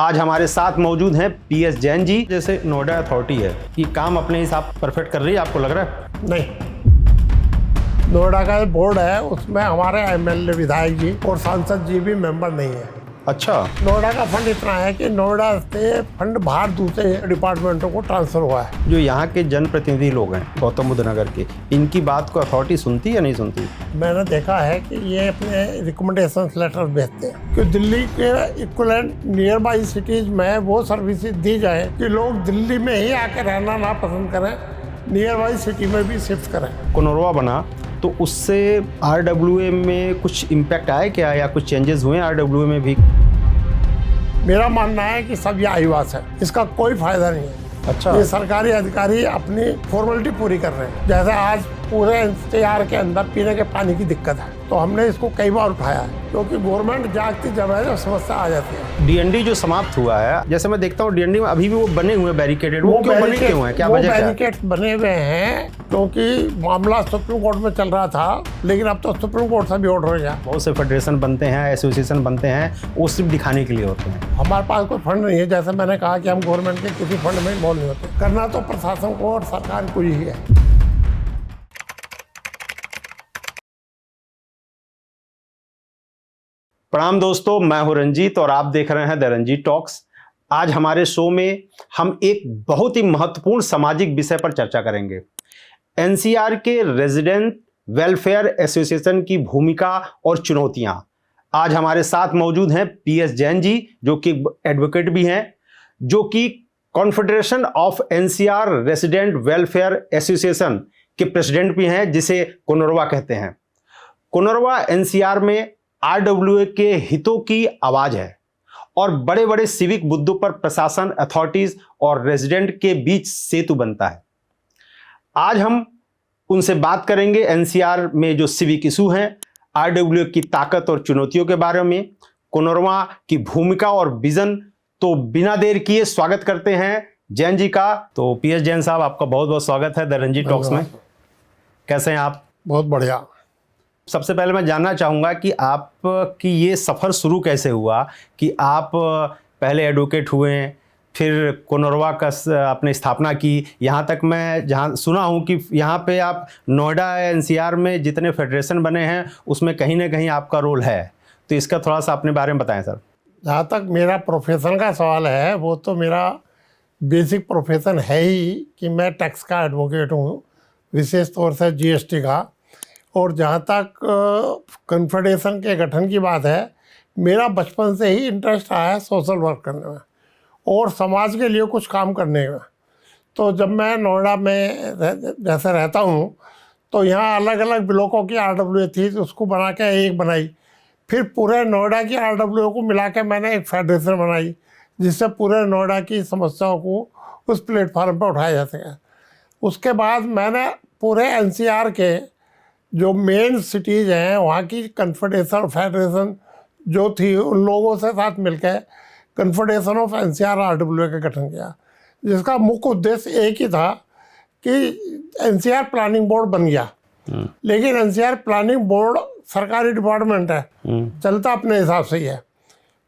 आज हमारे साथ मौजूद हैं पीएस जैन जी। जैसे नोएडा अथॉरिटी है कि काम अपने हिसाब परफेक्ट कर रही है, आपको लग रहा है? नहीं, नोएडा का बोर्ड है, उसमें हमारे एमएलए विधायक जी और सांसद जी भी मेंबर नहीं है। अच्छा। नोएडा का फंड इतना है कि नोएडा से फंड बाहर दूसरे डिपार्टमेंटों को ट्रांसफर हुआ है। जो यहाँ के जनप्रतिनिधि लोग हैं गौतम बुद्ध नगर के, इनकी बात को अथॉरिटी सुनती या नहीं सुनती? मैंने देखा है कि ये अपने रिकमेंडेशन लेटर भेजते हैं कि दिल्ली के इक्विवेलेंट नियर बाई सिटीज में वो सर्विसेज दी जाए कि लोग दिल्ली में ही आकर रहना ना पसंद करें, नियर बाई सिटी में भी शिफ्ट करें। कोनोरवा बना तो उससे आरडब्ल्यूए में कुछ इम्पैक्ट आया क्या, या कुछ चेंजेस हुए आरडब्ल्यूए में भी? मेरा मानना है कि सब ये आईवास है, इसका कोई फायदा नहीं है। अच्छा। ये सरकारी अधिकारी अपनी फॉर्मेलिटी पूरी कर रहे हैं। जैसे आज पूरे एनसीआर के अंदर पीने के पानी की दिक्कत है, तो हमने इसको कई बार उठाया है, क्योंकि गवर्नमेंट जागती जब है जब समस्या आ जाती है। डीएनडी जो समाप्त हुआ है, जैसे मैं देखता हूँ डीएनडी में अभी भी वो बने हुए बैरिकेडेड, वो क्यों बने, क्यों है, क्या वजह है? बैरिकेड्स बने हुए हैं क्योंकि मामला सुप्रीम कोर्ट में चल रहा था, लेकिन अब तो सुप्रीम कोर्ट से भी ऑर्डर हो गया। बहुत से फेडरेशन बनते हैं, एसोसिएशन बनते हैं, वो सिर्फ दिखाने के लिए होते हैं। हमारे पास कोई फंड नहीं है। जैसे मैंने कहा कि हम गवर्नमेंट के किसी फंड में इन्वॉल्व नहीं होते। करना तो प्रशासन को और सरकार को ही है। प्रणाम दोस्तों, मैं हूं रंजीत और आप देख रहे हैं द रंजीत टॉक्स। आज हमारे शो में हम एक बहुत ही महत्वपूर्ण सामाजिक विषय पर चर्चा करेंगे। एनसीआर के रेजिडेंट वेलफेयर एसोसिएशन की भूमिका और चुनौतियां। आज हमारे साथ मौजूद हैं पीएस जैन जी, जो कि एडवोकेट भी हैं, जो कि confederation of NCR resident welfare association के प्रेसिडेंट भी हैं, जिसे कोनोरवा कहते हैं। कोनोरवा एनसीआर में आरडब्ल्यूए के हितों की आवाज है और बड़े बड़े सिविक मुद्दों पर प्रशासन, अथॉरिटीज और रेजिडेंट के बीच सेतु बनता है। आज हम उनसे बात करेंगे एनसीआर में जो सिविक इशू हैं, आरडब्ल्यूए की ताकत और चुनौतियों के बारे में, कोनोरवा की भूमिका और विजन। तो बिना देर किए स्वागत करते हैं जैन जी का। तो पीएस जैन साहब, आपका बहुत बहुत स्वागत है द रंजीत टॉक्स में। कैसे हैं आप? बहुत बढ़िया। सबसे पहले मैं जानना चाहूँगा कि आपकी ये सफ़र शुरू कैसे हुआ, कि आप पहले एडवोकेट हुए, फिर कोनोरवा का आपने स्थापना की। यहाँ तक मैं जहाँ सुना हूँ कि यहाँ पे आप नोएडा एनसीआर में जितने फेडरेशन बने हैं उसमें कहीं ना कहीं आपका रोल है, तो इसका थोड़ा सा अपने बारे में बताएं सर। जहाँ तक मेरा प्रोफेशन का सवाल है, वो तो मेरा बेसिक प्रोफेशन है ही कि मैं टैक्स का एडवोकेट हूँ, विशेष तौर से जीएसटी का। और जहाँ तक कन्फेडरेशन के गठन की बात है, मेरा बचपन से ही इंटरेस्ट रहा है सोशल वर्क करने में और समाज के लिए कुछ काम करने में। तो जब मैं नोएडा में जैसे रहता हूँ, तो यहाँ अलग अलग ब्लॉकों की आरडब्ल्यूए थी, तो उसको बना के एक बनाई। फिर पूरे नोएडा की आरडब्ल्यूए को मिला के मैंने एक फेडरेशन बनाई, जिससे पूरे नोएडा की समस्याओं को उस प्लेटफार्म पर उठाया जा सके। उसके बाद मैंने पूरे एनसीआर के जो मेन सिटीज़ हैं, वहाँ की कन्फेडरेशन फेडरेशन जो थी, उन लोगों से साथ मिलकर कन्फेडरेशन ऑफ एनसीआर आरडब्ल्यूए का गठन किया, जिसका मुख्य उद्देश्य एक ही था कि एनसीआर प्लानिंग बोर्ड बन गया। लेकिन एनसीआर प्लानिंग बोर्ड सरकारी डिपार्टमेंट है, चलता अपने हिसाब से ही है,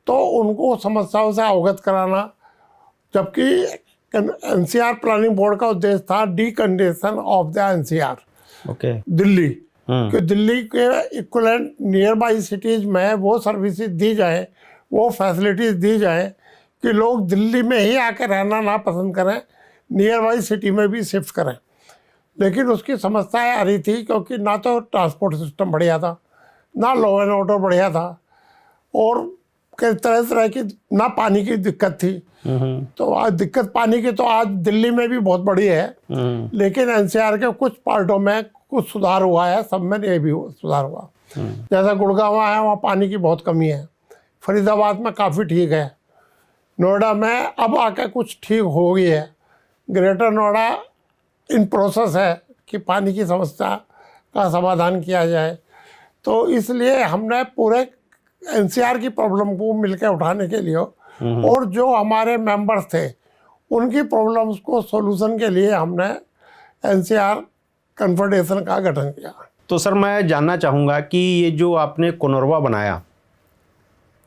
तो उनको समस्याओं से अवगत कराना। जबकि एनसीआर प्लानिंग बोर्ड का उद्देश्य था decongestion of the NCR Delhi, कि दिल्ली के इक्विवेलेंट नियर बाई सिटीज़ में वो सर्विसेज दी जाए, वो फैसिलिटीज़ दी जाए कि लोग दिल्ली में ही आकर रहना ना पसंद करें, नियर बाई सिटी में भी शिफ्ट करें। लेकिन उसकी समस्याएं आ रही थी, क्योंकि ना तो ट्रांसपोर्ट सिस्टम बढ़िया था, ना लॉ एंड ऑर्डर बढ़िया था, और कई तरह की ना पानी की दिक्कत थी। तो आज दिक्कत पानी की तो आज दिल्ली में भी बहुत बड़ी है, लेकिन एनसीआर के कुछ पार्टों में कुछ सुधार हुआ है, सब में ये भी सुधार हुआ। जैसा गुड़गांव है, वहाँ पानी की बहुत कमी है। फरीदाबाद में काफ़ी ठीक है। नोएडा में अब आके कुछ ठीक हो गई है। ग्रेटर नोएडा इन प्रोसेस है कि पानी की समस्या का समाधान किया जाए। तो इसलिए हमने पूरे एनसीआर की प्रॉब्लम को मिलकर उठाने के लिए और जो हमारे मेंबर्स थे उनकी प्रॉब्लम्स को सॉल्यूशन के लिए हमने एनसीआर कन्फेडरेशन का गठन किया। तो सर मैं जानना चाहूँगा कि ये जो आपने कोनोरवा बनाया,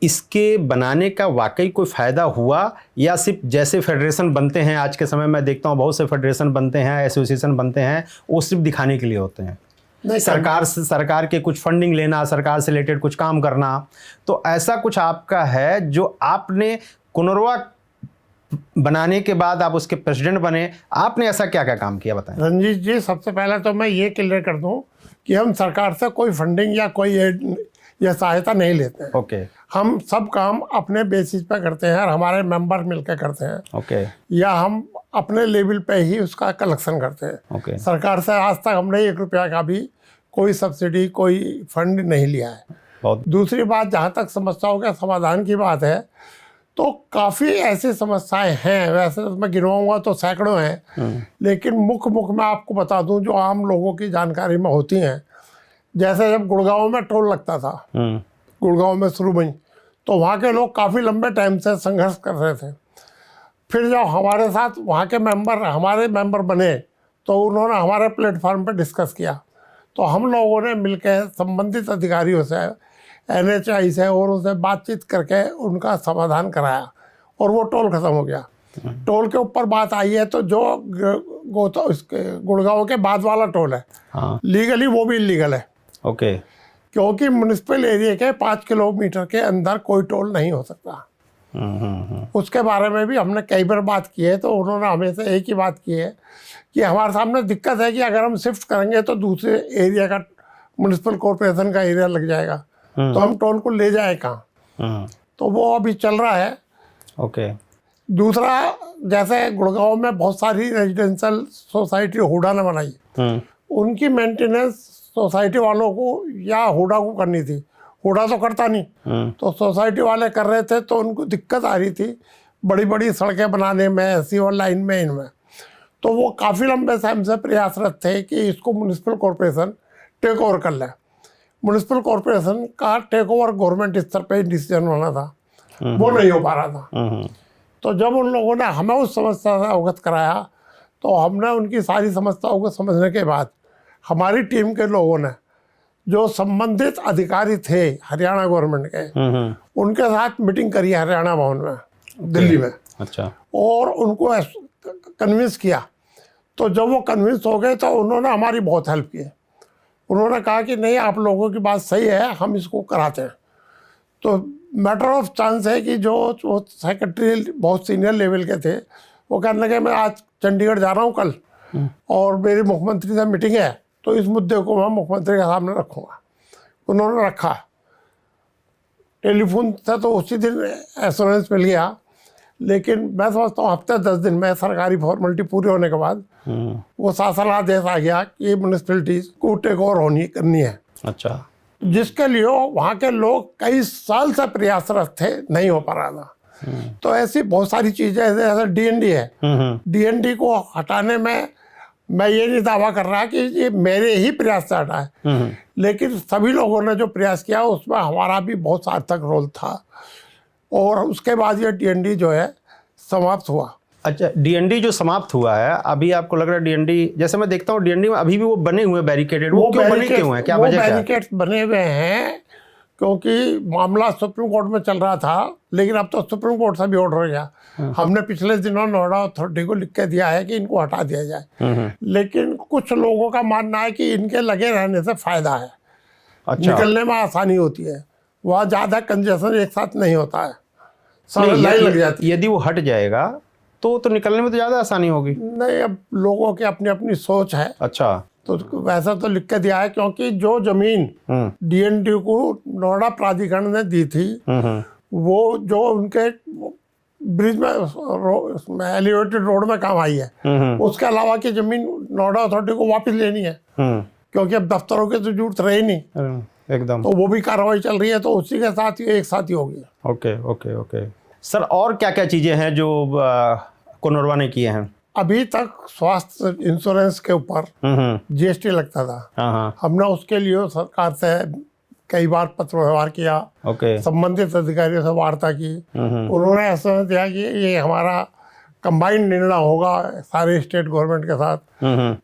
इसके बनाने का वाकई कोई फ़ायदा हुआ, या सिर्फ जैसे फेडरेशन बनते हैं आज के समय मैं देखता हूँ बहुत से फेडरेशन बनते हैं, एसोसिएशन बनते हैं, वो सिर्फ दिखाने के लिए होते हैं, नहीं, सरकार के कुछ फंडिंग लेना, सरकार से रिलेटेड कुछ काम करना। तो ऐसा कुछ आपका है जो आपने कुनरवा बनाने के बाद आप उसके प्रेसिडेंट बने, आपने ऐसा क्या क्या काम किया बताएं। रंजीत जी, सबसे पहले तो मैं ये क्लियर कर दूं कि हम सरकार से कोई फंडिंग या कोई एड या सहायता नहीं लेते हैं। ओके। हम सब काम अपने बेसिस पे करते हैं और हमारे मेंबर मिलकर करते हैं। ओके। या हम अपने लेवल पे ही उसका कलेक्शन करते हैं। ओके। सरकार से आज तक हमने 1 रुपया का भी कोई सब्सिडी, कोई फंड नहीं लिया है। बहुत। दूसरी बात, जहाँ तक समस्याओं के समाधान की बात है, तो काफ़ी ऐसी समस्याएं हैं, वैसे तो मैं गिनवाऊंगा तो सैकड़ों हैं, लेकिन मुख्य मैं आपको बता दूं जो आम लोगों की जानकारी में होती हैं। जैसे जब गुड़गांव में टोल लगता था, गुड़गांव में शुरू में, तो वहाँ के लोग काफ़ी लंबे टाइम से संघर्ष कर रहे थे। फिर जब हमारे साथ वहाँ के हमारे मेंबर बने, तो उन्होंने हमारे प्लेटफॉर्म पर डिस्कस किया। तो हम लोगों ने मिलकर संबंधित अधिकारियों से, NHAI से और उनसे बातचीत करके उनका समाधान कराया और वो टोल खत्म हो गया। टोल के ऊपर बात आई है तो जो इसके गुड़गांव के बाद वाला टोल है, हाँ, लीगली वो भी इलीगल है। ओके। क्योंकि म्युनिसिपल एरिया के 5 किलोमीटर के अंदर कोई टोल नहीं हो सकता। उसके बारे में भी हमने कई बार बात की है, तो उन्होंने हमें से एक ही बात की है कि हमारे सामने दिक्कत है कि अगर हम शिफ्ट करेंगे तो दूसरे एरिया का, म्युनिसिपल कॉरपोरेशन का एरिया लग जाएगा, तो हम टोल को ले जाए कहाँ। तो वो अभी चल रहा है। ओके। दूसरा, जैसे गुड़गांव में बहुत सारी रेजिडेंशियल सोसाइटी हुडा ने बनाई, उनकी मेंटेनेंस सोसाइटी वालों को या हुडा को करनी थी। हुडा तो करता नहीं, तो सोसाइटी वाले कर रहे थे, तो उनको दिक्कत आ रही थी बड़ी बड़ी सड़कें बनाने में, सीवर लाइन में, इनमें। तो वो काफ़ी लंबे टाइम से प्रयासरत थे कि इसको म्युनिसिपल कॉरपोरेशन टेक ओवर कर ले। म्युनिसिपल कॉरपोरेशन का टेक ओवर गवर्नमेंट स्तर पे डिसीजन होना था, वो नहीं हो पा रहा था। तो जब उन लोगों ने हमें उस समस्या से अवगत कराया, तो हमने उनकी सारी समस्याओं को समझने के बाद हमारी टीम के लोगों ने, जो संबंधित अधिकारी थे हरियाणा गवर्नमेंट के, उनके साथ मीटिंग करी हरियाणा भवन में, दिल्ली में। अच्छा। और उनको कन्विंस किया। तो जब वो कन्विंस हो गए तो उन्होंने हमारी बहुत हेल्प की। उन्होंने कहा कि नहीं, आप लोगों की बात सही है, हम इसको कराते हैं। तो मैटर ऑफ चांस है कि जो सेक्रेटरी बहुत सीनियर लेवल के थे, वो कहने लगे मैं आज चंडीगढ़ जा रहा हूँ कल, और मेरी मुख्यमंत्री से मीटिंग है, तो इस मुद्दे को मैं मुख्यमंत्री के सामने रखूँगा। उन्होंने रखा। टेलीफोन से तो उसी दिन एश्योरेंस मिल गया, लेकिन मैं समझता हूँ हफ्ते 10 दिन में सरकारी फॉर्मेलिटी पूरी होने के बाद वो शासनादेश आदेश आ गया कि म्यूनिसिपैलिटीज को टेक ओवर करनी है। अच्छा। जिसके लिए वहाँ के लोग कई साल से प्रयासरत थे, नहीं हो पा रहा था। तो ऐसी बहुत सारी चीज़ें, जैसे DND है, DND को हटाने में मैं ये नहीं दावा कर रहा कि ये मेरे ही प्रयास से हटा है, लेकिन सभी लोगों ने जो प्रयास किया उसमें हमारा भी बहुत सार्थक रोल था। और उसके बाद ये DND जो है समाप्त हुआ। अच्छा, DND जो समाप्त हुआ है, अभी आपको लग रहा है DND, जैसे मैं देखता हूँ DND में अभी भी वो बने हुए बैरिकेडेड, वो क्यों बने, क्यों है, क्या वजह है? बैरिकेड्स बने हुए हैं क्योंकि मामला सुप्रीम कोर्ट में चल रहा था, लेकिन अब तो सुप्रीम कोर्ट से भी ऑर्डर हो गया। हमने पिछले दिनों नोएडा अथॉरिटी को लिख के दिया है कि इनको हटा दिया जाए, लेकिन कुछ लोगों का मानना है कि इनके लगे रहने से फायदा है। अच्छा। निकलने में आसानी होती है, वहाँ ज़्यादा कंजेशन एक साथ नहीं होता है, लाइन लग जाती है। यदि वो हट जाएगा तो निकलने में तो ज़्यादा आसानी होगी। नहीं, अब लोगों की अपनी अपनी सोच है। अच्छा। तो वैसा तो लिख के दिया है, क्योंकि जो जमीन DND को नोएडा प्राधिकरण ने दी थी, वो जो उनके ब्रिज में एलिवेटेड रोड में काम आई है, उसके अलावा की जमीन नोएडा अथॉरिटी को वापस लेनी है, क्योंकि अब दफ्तरों की तो जरूरत रही नहीं एकदम। तो वो भी कार्रवाई चल रही है, तो उसी के साथ ही एक साथ ही होगी। ओके ओके ओके सर, और क्या क्या चीज़ें हैं जो कुनरवा ने किए हैं? अभी तक स्वास्थ्य इंश्योरेंस के ऊपर GST लगता था। हमने उसके लिए सरकार से कई बार पत्र व्यवहार किया, संबंधित अधिकारियों से वार्ता की। उन्होंने ऐसा दिया कि ये हमारा कंबाइंड निर्णय होगा सारे स्टेट गवर्नमेंट के साथ।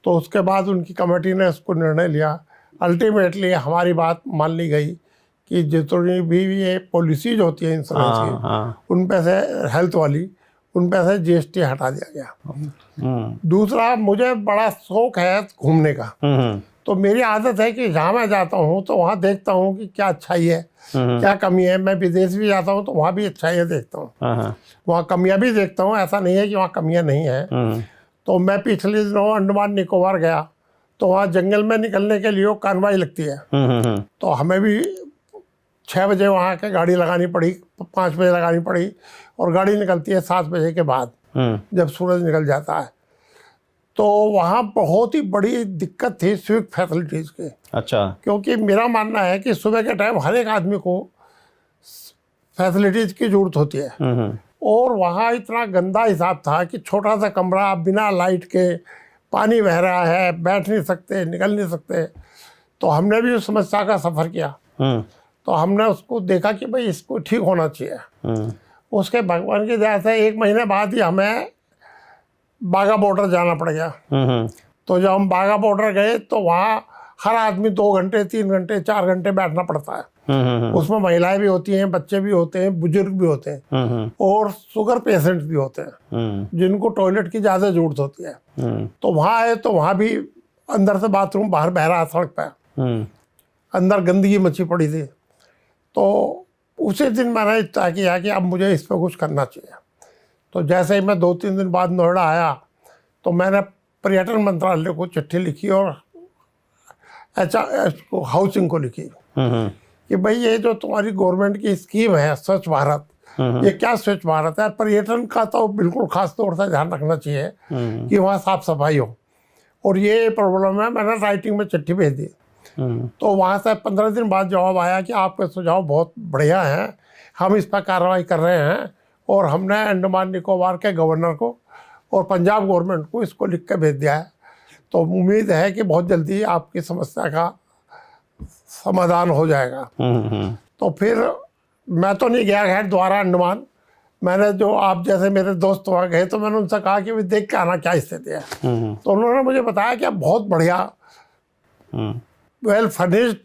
तो उसके बाद उनकी कमेटी ने इसको निर्णय लिया। अल्टीमेटली हमारी बात मान ली गई कि जितनी भी ये पॉलिसीज होती है इंश्योरेंस हाँ, की, हाँ। उन पे से हेल्थ वाली, उन पे से जीएसटी हटा दिया गया। दूसरा, मुझे बड़ा शौक है घूमने का, तो मेरी आदत है कि जहाँ मैं जाता हूँ तो वहाँ देखता हूँ कि क्या अच्छाई है, क्या कमी है। मैं विदेश भी जाता हूँ तो वहाँ भी अच्छाइयाँ देखता हूँ, वहाँ कमियाँ भी देखता हूँ। ऐसा नहीं है कि वहाँ कमियाँ नहीं हैं। तो मैं पिछले दिनों अंडमान निकोबार गया, तो वहाँ जंगल में निकलने के लिए कानवाई लगती है। तो हमें भी 6 बजे वहाँ के गाड़ी लगानी पड़ी, 5 बजे लगानी पड़ी, और गाड़ी निकलती है 7 बजे के बाद, जब सूरज निकल जाता है। तो वहाँ बहुत ही बड़ी दिक्कत थी सिविक फैसिलिटीज़ की। अच्छा। क्योंकि मेरा मानना है कि सुबह के टाइम हर एक आदमी को फैसिलिटीज़ की ज़रूरत होती है, और वहाँ इतना गंदा हिसाब था कि छोटा सा कमरा बिना लाइट के, पानी बह रहा है, बैठ नहीं सकते, निकल नहीं सकते। तो हमने भी उस समस्या का सफ़र किया। तो हमने उसको देखा कि भाई इसको ठीक होना चाहिए। उसके भगवान की दया से 1 महीने बाद ही हमें बाघा बॉर्डर जाना पड़ गया। तो जब हम बाघा बॉर्डर गए तो वहाँ हर आदमी 2 घंटे, 3 घंटे, 4 घंटे बैठना पड़ता है। उसमें महिलाएं भी होती हैं, बच्चे भी होते हैं, बुजुर्ग भी होते हैं, और शुगर पेशेंट भी होते हैं, जिनको टॉयलेट की ज़्यादा जरूरत होती है। तो वहाँ आए तो वहाँ भी अंदर से बाथरूम बाहर बह रहा सड़क पर, अंदर गंदगी मची पड़ी थी। तो उसी दिन मैंने तय किया कि अब मुझे इस पर कुछ करना चाहिए। तो जैसे ही मैं 2-3 दिन बाद नोएडा आया, तो मैंने पर्यटन मंत्रालय को चिट्ठी लिखी और हाउसिंग को लिखी कि भाई ये जो तुम्हारी गवर्नमेंट की स्कीम है स्वच्छ भारत, ये क्या स्वच्छ भारत है? पर्यटन का तो बिल्कुल खास तौर से ध्यान रखना चाहिए कि वहाँ साफ सफाई हो, और ये प्रॉब्लम है। मैंने राइटिंग में चिट्ठी भेज दी। तो वहाँ से 15 दिन बाद जवाब आया कि आपके सुझाव बहुत बढ़िया हैं, हम इस पर कार्रवाई कर रहे हैं, और हमने अंडमान निकोबार के गवर्नर को और पंजाब गवर्नमेंट को इसको लिख के भेज दिया है। तो उम्मीद है कि बहुत जल्दी आपकी समस्या का समाधान हो जाएगा। तो फिर मैं तो नहीं गया खैर दोबारा अंडमान। मैंने, जो आप जैसे मेरे दोस्त वहाँ गए, तो मैंने उनसे कहा कि वे देख के आना क्या स्थिति है। तो उन्होंने मुझे बताया कि आप बहुत बढ़िया वेल फर्निश्ड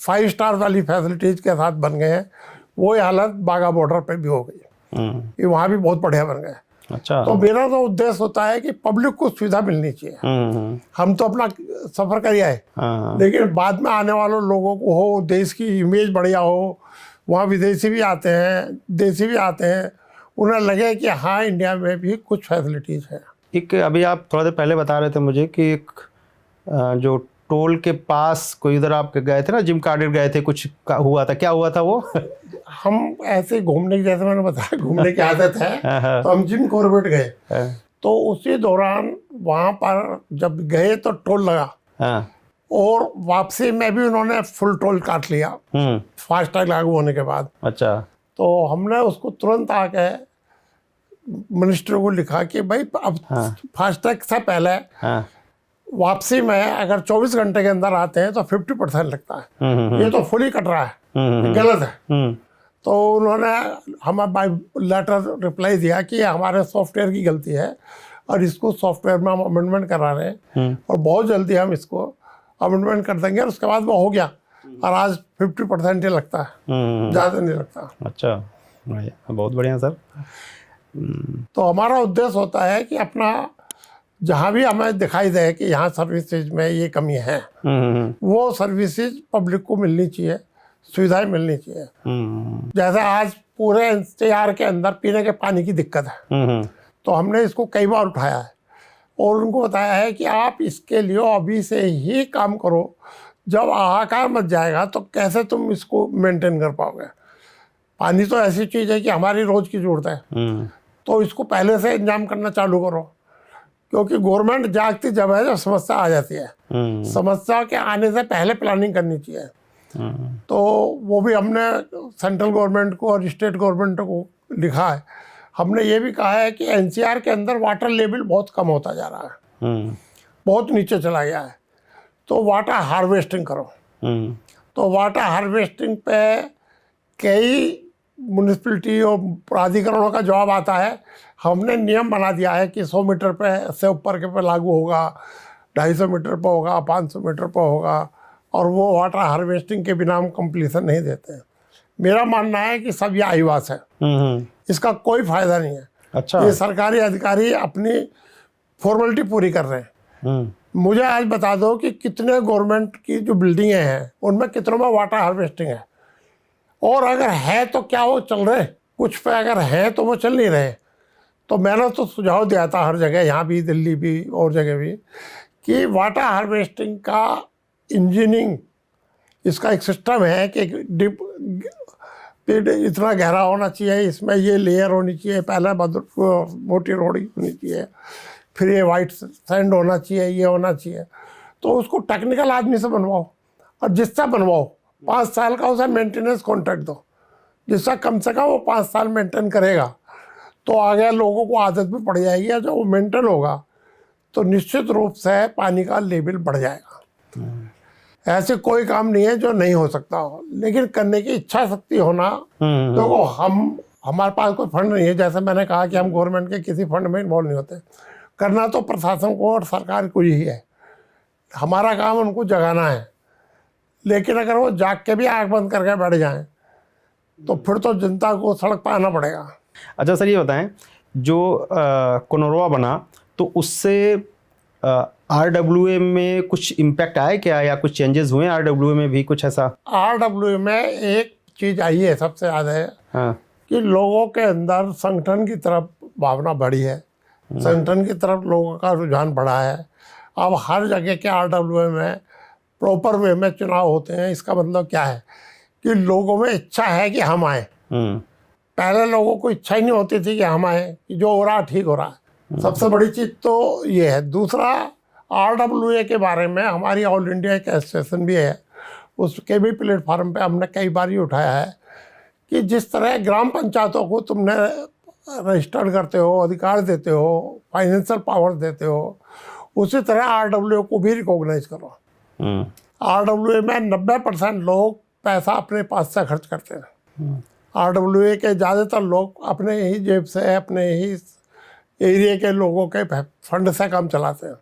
5 स्टार वाली फैसिलिटीज़ के साथ बन गए हैं। वही हालत बाघा बॉर्डर पे भी हो गई कि वहाँ भी बहुत बढ़िया बन गए। अच्छा। तो मेरा तो उद्देश्य होता है कि पब्लिक को सुविधा मिलनी चाहिए। हम तो अपना सफ़र कर आए, लेकिन बाद में आने वालों लोगों को हो, देश की इमेज बढ़िया हो, वहाँ विदेशी भी आते हैं, देशी भी आते हैं, उन्हें लगे कि हाँ इंडिया में भी कुछ फैसिलिटीज़ है। एक अभी आप थोड़ा देर पहले बता रहे थे मुझे कि एक जो टोल के पास कोई उधर आप गए थे ना, जिम कॉर्बेट गए थे, कुछ हुआ था, क्या हुआ था वो? हम ऐसे घूमने की, जैसे मैंने बताया, घूमने की आदत है, तो हम जिम कॉर्बेट गए। तो उसी दौरान वहाँ पर जब गए तो टोल लगा, और वापसी में भी उन्होंने फुल टोल काट लिया फास्टैग लागू होने के बाद। अच्छा। तो हमने उसको तुरंत आके मिनिस्टर को लिखा कि भाई अब फास्टैग से पहले वापसी में अगर 24 घंटे के अंदर आते हैं तो 50% लगता है, ये तो फुली कट रहा है, गलत है। तो उन्होंने हमें बाय लेटर रिप्लाई दिया कि हमारे सॉफ्टवेयर की गलती है, और इसको सॉफ्टवेयर में हम अमेंडमेंट करा रहे हैं, और बहुत जल्दी हम इसको अमेंडमेंट कर देंगे। और उसके बाद वो हो गया, और आज 50% ही लगता है, ज़्यादा नहीं लगता। अच्छा, बहुत बढ़िया सर। तो हमारा उद्देश्य होता है कि अपना जहाँ भी हमें दिखाई दे कि यहाँ सर्विसेज में ये कमी है, वो सर्विसेज पब्लिक को मिलनी चाहिए, सुविधाएं मिलनी चाहिए। जैसे आज पूरे एनसीआर के अंदर पीने के पानी की दिक्कत है, तो हमने इसको कई बार उठाया है और उनको बताया है कि आप इसके लिए अभी से ही काम करो, जब हाहाकार मच जाएगा तो कैसे तुम इसको मेंटेन कर पाओगे। पानी तो ऐसी चीज़ है कि हमारी रोज़ की ज़रूरत है, तो इसको पहले से इंतजाम करना चालू करो, क्योंकि गवर्नमेंट जागती जब है जब समस्या आ जाती है। समस्या के आने से पहले प्लानिंग करनी चाहिए। तो वो भी हमने सेंट्रल गवर्नमेंट को और स्टेट गवर्नमेंट को लिखा है। हमने ये भी कहा है कि एनसीआर के अंदर वाटर लेवल बहुत कम होता जा रहा है, बहुत नीचे चला गया है, तो वाटर हार्वेस्टिंग करो। तो वाटर हार्वेस्टिंग पे कई म्यूनिसिपैलिटी और प्राधिकरणों का जवाब आता है। हमने नियम बना दिया है कि 100 मीटर पे से ऊपर के पे लागू होगा, 250 मीटर पे होगा, 500 मीटर पे होगा, और वो वाटर हार्वेस्टिंग के बिना हम कंप्लीशन नहीं देते हैं। मेरा मानना है कि सब ये आईवास है, इसका कोई फायदा नहीं है। अच्छा। ये सरकारी अधिकारी अपनी फॉर्मेलिटी पूरी कर रहे हैं। मुझे आज बता दो कि कितने गवर्नमेंट की जो बिल्डिंगें हैं उनमें कितनों में वाटर हार्वेस्टिंग है, और अगर है तो क्या वो चल रहे? कुछ पे अगर है तो वो चल नहीं रहे। तो मैंने तो सुझाव दिया था हर जगह, यहाँ भी, दिल्ली भी और जगह भी, कि वाटर हार्वेस्टिंग का इंजीनियरिंग इसका एक सिस्टम है कि डिप इतना गहरा होना चाहिए, इसमें ये लेयर होनी चाहिए, पहले मोटी रोड़ी होनी चाहिए, फिर ये वाइट सैंड होना चाहिए, ये होना चाहिए। तो उसको टेक्निकल आदमी से बनवाओ, और जिससे बनवाओ 5 साल का उसे मेंटेनेंस कॉन्ट्रैक्ट दो, जिससे कम से कम वो 5 साल मेंटेन करेगा। तो आगे लोगों को आदत भी पड़ जाएगी, और जब वो मेंटेन होगा तो निश्चित रूप से पानी का लेवल बढ़ जाएगा। ऐसे कोई काम नहीं है जो नहीं हो सकता हो, लेकिन करने की इच्छा शक्ति होना। तो हमारे पास कोई फंड नहीं है, जैसे मैंने कहा कि हम गवर्नमेंट के किसी फंड में इन्वॉल्व नहीं होते। करना तो प्रशासन को और सरकार को ही है, हमारा काम उनको जगाना है। लेकिन अगर वो जाग के भी आँख बंद करके बैठ जाएं तो फिर तो जनता को सड़क पर आना पड़ेगा। अच्छा सर, ये बताएं, जो कोनोरवा बना तो उससे RWA में कुछ इम्पैक्ट आया क्या, या कुछ चेंजेस हुए RWA में भी कुछ ऐसा? RWA में एक चीज़ आई है सबसे ज़्यादा है, हाँ। कि लोगों के अंदर संगठन की तरफ भावना बढ़ी है, संगठन की तरफ लोगों का रुझान बढ़ा है। अब हर जगह के RWA में प्रॉपर वे में चुनाव होते हैं। इसका मतलब क्या है कि लोगों में इच्छा है कि हम आए। पहले लोगों को इच्छा ही नहीं होती थी कि हम आए, कि जो हो रहा ठीक हो रहा है। सबसे बड़ी चीज़ तो ये है। दूसरा, RWA के बारे में हमारी ऑल इंडिया एक एसोसिएशन भी है, उसके भी प्लेटफार्म पे हमने कई बार ये उठाया है कि जिस तरह ग्राम पंचायतों को तुमने रजिस्टर्ड करते हो, अधिकार देते हो, फाइनेंशियल पावर देते हो, उसी तरह RWA को भी रिकॉग्नाइज करो। RWA में 90% लोग पैसा अपने पास से खर्च करते हैं। RWA के ज़्यादातर लोग अपने ही जेब से, अपने ही एरिया के लोगों के फंड से काम चलाते हैं।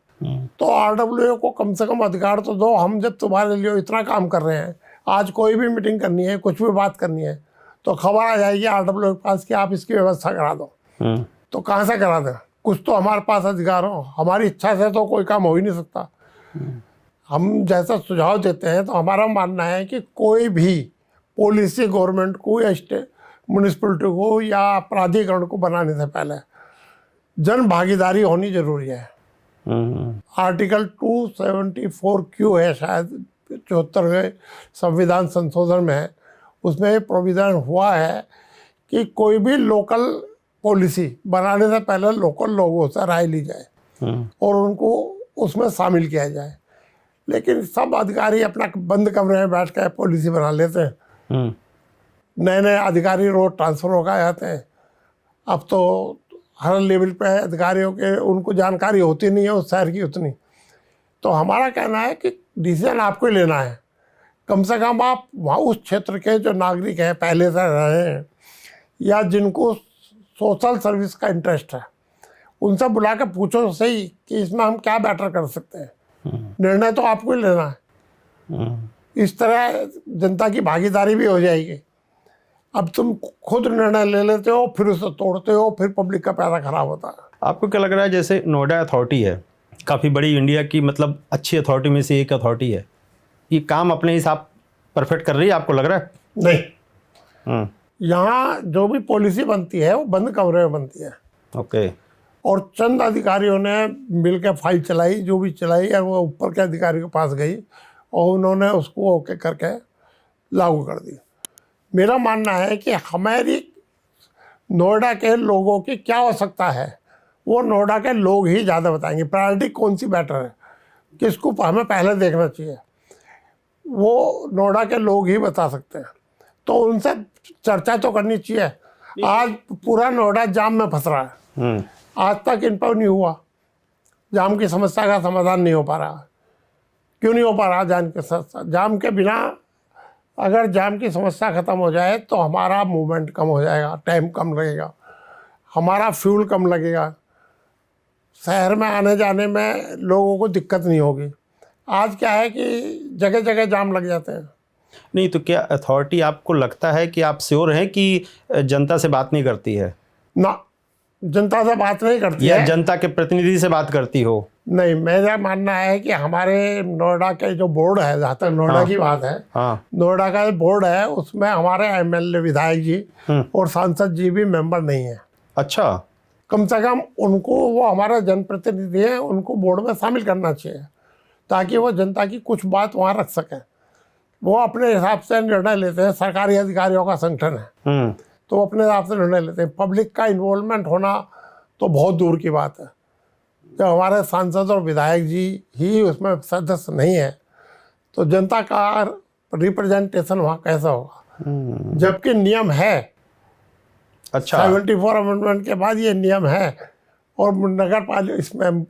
तो RWA को कम से कम अधिकार तो दो। हम जब तुम्हारे लिए इतना काम कर रहे हैं, आज कोई भी मीटिंग करनी है, कुछ भी बात करनी है, तो खबर आ जाएगी RWA के पास कि आप इसकी व्यवस्था करा दो। तो कहाँ से करा दें? कुछ तो हमारे पास अधिकार हो। हमारी इच्छा से तो कोई काम हो ही नहीं सकता। हम जैसा सुझाव देते हैं तो हमारा मानना है कि कोई भी पॉलिसी गवर्नमेंट को या स्टेट म्यूनिसिपलिटी को या प्राधिकरण को बनाने से पहले जन भागीदारी होनी जरूरी है। आर्टिकल 274Q है शायद 74वें संविधान संशोधन में, उसमें प्रोविज़न हुआ है कि कोई भी लोकल पॉलिसी बनाने से पहले लोकल लोगों से राय ली जाए और उनको उसमें शामिल किया जाए। लेकिन सब अधिकारी अपना बंद कमरे में बैठ कर पॉलिसी बना लेते हैं। नए नए अधिकारी रोज ट्रांसफ़र होकर जाते हैं। अब तो हर लेवल पे अधिकारियों के उनको जानकारी होती नहीं है उस शहर की उतनी। तो हमारा कहना है कि डिसीजन आपको ही लेना है। कम से कम आप वहाँ उस क्षेत्र के जो नागरिक हैं, पहले से रहे हैं, या जिनको सोशल सर्विस का इंटरेस्ट है, उनसे बुला के पूछो तो सही कि इसमें हम क्या बेटर कर सकते हैं। निर्णय तो आपको ही लेना है। इस तरह जनता की भागीदारी भी हो जाएगी। अब तुम खुद निर्णय ले लेते हो, फिर उसे तोड़ते हो, फिर पब्लिक का पैसा खराब होता है। आपको क्या लग रहा है, जैसे नोएडा अथॉरिटी है, काफ़ी बड़ी इंडिया की मतलब अच्छी अथॉरिटी में से एक अथॉरिटी है, ये काम अपने हिसाब परफेक्ट कर रही है, आपको लग रहा है? नहीं। यहाँ जो भी पॉलिसी बनती है वो बंद कमरे में बनती है। ओके। और चंद अधिकारियों ने मिलकर फाइल चलाई, जो भी चलाई है वो ऊपर के अधिकारी के पास गई और उन्होंने उसको ओके करके लागू कर दी। मेरा मानना है कि हमारी नोएडा के लोगों की क्या आवश्यकता है वो नोएडा के लोग ही ज़्यादा बताएंगे। प्रायोरिटी कौन सी बेटर है, किसको हमें पहले देखना चाहिए, वो नोएडा के लोग ही बता सकते हैं। तो उनसे चर्चा तो करनी चाहिए। आज पूरा नोएडा जाम में फंस रहा है, आज तक इन पर नहीं हुआ। जाम की समस्या का समाधान नहीं हो पा रहा। क्यों नहीं हो पा रहा? जाम के बिना अगर जाम की समस्या ख़त्म हो जाए तो हमारा मूवमेंट कम हो जाएगा, टाइम कम लगेगा, हमारा फ्यूल कम लगेगा, शहर में आने जाने में लोगों को दिक्कत नहीं होगी। आज क्या है कि जगह जगह जाम लग जाते हैं। नहीं तो क्या अथॉरिटी, आपको लगता है कि आप श्योर हैं कि जनता से बात नहीं करती है? ना, जनता से बात नहीं करती या है। जनता के प्रतिनिधि से बात करती हो? नहीं, मेरा मानना है कि हमारे नोएडा के जो बोर्ड है, जहाँ तक नोएडा की बात है, हाँ। नोएडा का जो बोर्ड है उसमें हमारे एमएलए विधायक जी और सांसद जी भी मेंबर नहीं है। अच्छा। कम से कम उनको, वो हमारा जनप्रतिनिधि है, उनको बोर्ड में शामिल करना चाहिए ताकि वो जनता की कुछ बात वहाँ रख सकें। वो अपने हिसाब से निर्णय लेते हैं, सरकारी अधिकारियों का संगठन है तो वो अपने हिसाब से निर्णय लेते हैं। पब्लिक का इन्वॉल्वमेंट होना तो बहुत दूर की बात है। जब हमारे सांसद और विधायक जी ही उसमें सदस्य नहीं है तो जनता का रिप्रेजेंटेशन वहाँ कैसा होगा? जबकि नियम है। अच्छा। 74 अमेंडमेंट के बाद ये नियम है। और नगर पालिका, इसमें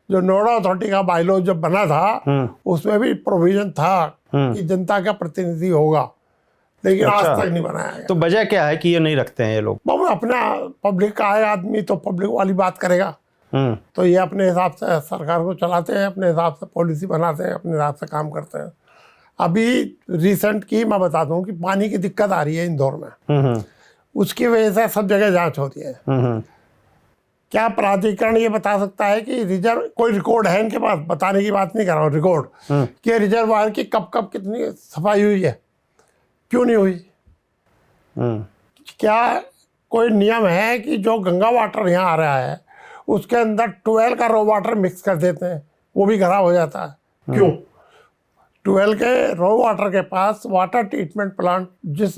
जो नोएडा अथॉरिटी का बायलॉ जब बना था उसमें भी प्रोविजन था कि जनता का प्रतिनिधि होगा, लेकिन अच्छा। आज तक नहीं बनाया गया। तो वजह क्या है कि ये नहीं रखते हैं ये लोग? बाबू, अपना पब्लिक का है आदमी तो पब्लिक वाली बात करेगा। तो ये अपने हिसाब से सरकार को चलाते हैं, अपने हिसाब से पॉलिसी बनाते हैं, अपने हिसाब से काम करते हैं। अभी रिसेंट की मैं बता दूं कि पानी की दिक्कत आ रही है इंदौर में, उसकी वजह से सब जगह जांच होती है। क्या प्राधिकरण ये बता सकता है कि रिजर्व, कोई रिकॉर्ड है इनके पास? बताने की बात नहीं कर रहा हूँ, रिकॉर्ड कि रिजर्वायर की कब कब कितनी सफाई हुई है, क्यों नहीं हुई? क्या कोई नियम है कि जो गंगा वाटर यहाँ आ रहा है उसके अंदर 12 का रो वाटर मिक्स कर देते हैं, वो भी खराब हो जाता है? क्यों? 12 के रो वाटर के पास वाटर ट्रीटमेंट प्लांट, जिस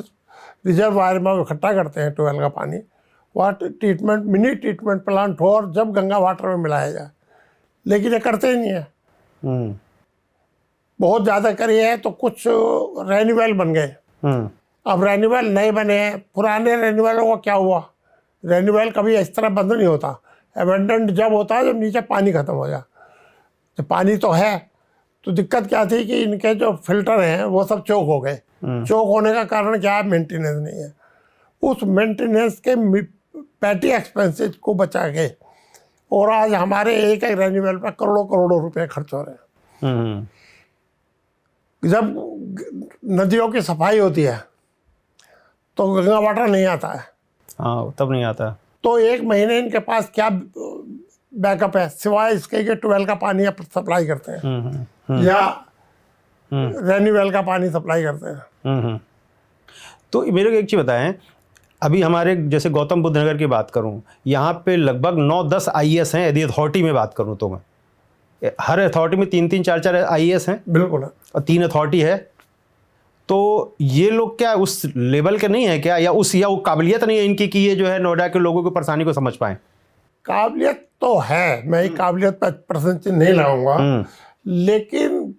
रिजर्वायर में इकट्ठा करते हैं 12 का पानी, water treatment, mini treatment plant हो और जब गंगा वाटर में मिलाया जाए, लेकिन ये करते ही नहीं है। बहुत ज़्यादा करी है तो कुछ रेन्यूअल बन गए। अब रेन्यूअल नहीं बने, पुराने रेन्यूअलों का क्या हुआ? रेन्यूअल कभी इस तरह बंद नहीं होता। अबेंडेंट जब होता है जब नीचे पानी खत्म हो जाए। तो पानी तो है, तो दिक्कत क्या थी कि इनके जो फिल्टर हैं वो सब चौक हो गए। चौक होने का कारण क्या है? मेंटेनेंस नहीं है। उस मेंटेनेंस के पैटी एक्सपेंसेस को बचा के, और आज हमारे एक एक रेन्यूअल पर करोड़ों करोड़ों रुपए खर्च हो रहे हैं। जब नदियों की सफाई होती है तो गंगा वाटर नहीं आता है। हाँ, तब नहीं आता। तो एक महीने इनके पास क्या बैकअप है सिवाय इसके कि 12 का पानी सप्लाई करते हैं या रेन्यूअल का पानी सप्लाई करते हैं। तो मेरे को एक चीज़ बताएं, अभी हमारे जैसे गौतम बुद्ध नगर की बात करूं, यहाँ पे लगभग 9-10 IAS हैं। यदि अथॉरिटी में बात करूं तो मैं, हर अथॉरिटी में 3-3, 4-4 IAS हैं। बिल्कुल है। और 3 अथॉरिटी है। तो ये लोग क्या उस लेवल के नहीं है क्या, या वो काबिलियत नहीं है इनकी कि ये जो है नोएडा के लोगों की परेशानी को समझ पाएं? काबिलियत तो है, मैं काबिलियत पर % नहीं लगाऊंगा, लेकिन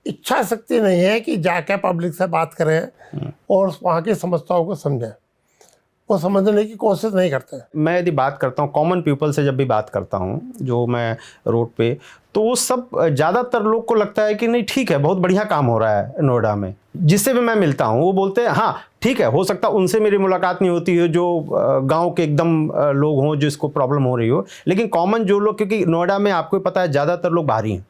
इच्छा शक्ति नहीं है कि जाके पब्लिक से बात करें और वहाँ की समस्याओं को समझें। वो समझने की कोशिश नहीं करते। मैं यदि बात करता हूँ कॉमन पीपल से, जब भी बात करता हूँ जो मैं रोड पे, तो वो सब ज़्यादातर लोग को लगता है कि नहीं ठीक है, बहुत बढ़िया काम हो रहा है नोएडा में। जिससे भी मैं मिलता हूँ वो बोलते हैं हाँ ठीक है, हो सकता है उनसे मेरी मुलाकात नहीं होती है जो गांव के एकदम लोग हों जिसको प्रॉब्लम हो रही हो, लेकिन कॉमन जो लोग, क्योंकि नोएडा में आपको पता है ज़्यादातर लोग बाहरी हैं,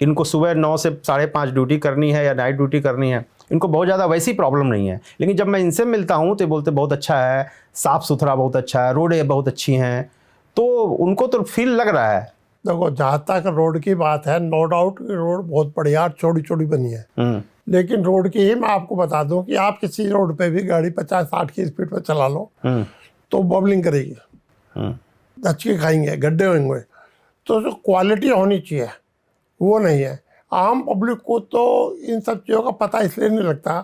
इनको सुबह 9 से 5:30 ड्यूटी करनी है या नाइट ड्यूटी करनी है, इनको बहुत ज़्यादा वैसी प्रॉब्लम नहीं है। लेकिन जब मैं इनसे मिलता हूँ तो बोलते बहुत अच्छा है, साफ़ सुथरा बहुत अच्छा है, रोडें बहुत अच्छी हैं, तो उनको तो फील लग रहा है। देखो, जहाँ तक रोड की बात है, नो डाउट रोड बहुत बढ़िया चौड़ी चौड़ी बनी है, लेकिन रोड की ही मैं आपको बता दूं कि आप किसी रोड पे भी गाड़ी 50-60 की स्पीड पे चला लो तो बबलिंग करेगी, धचके खाएंगे, गड्ढे होंगे। तो जो क्वालिटी होनी चाहिए वो नहीं है। आम पब्लिक को तो इन सब चीज़ों का पता इसलिए नहीं लगता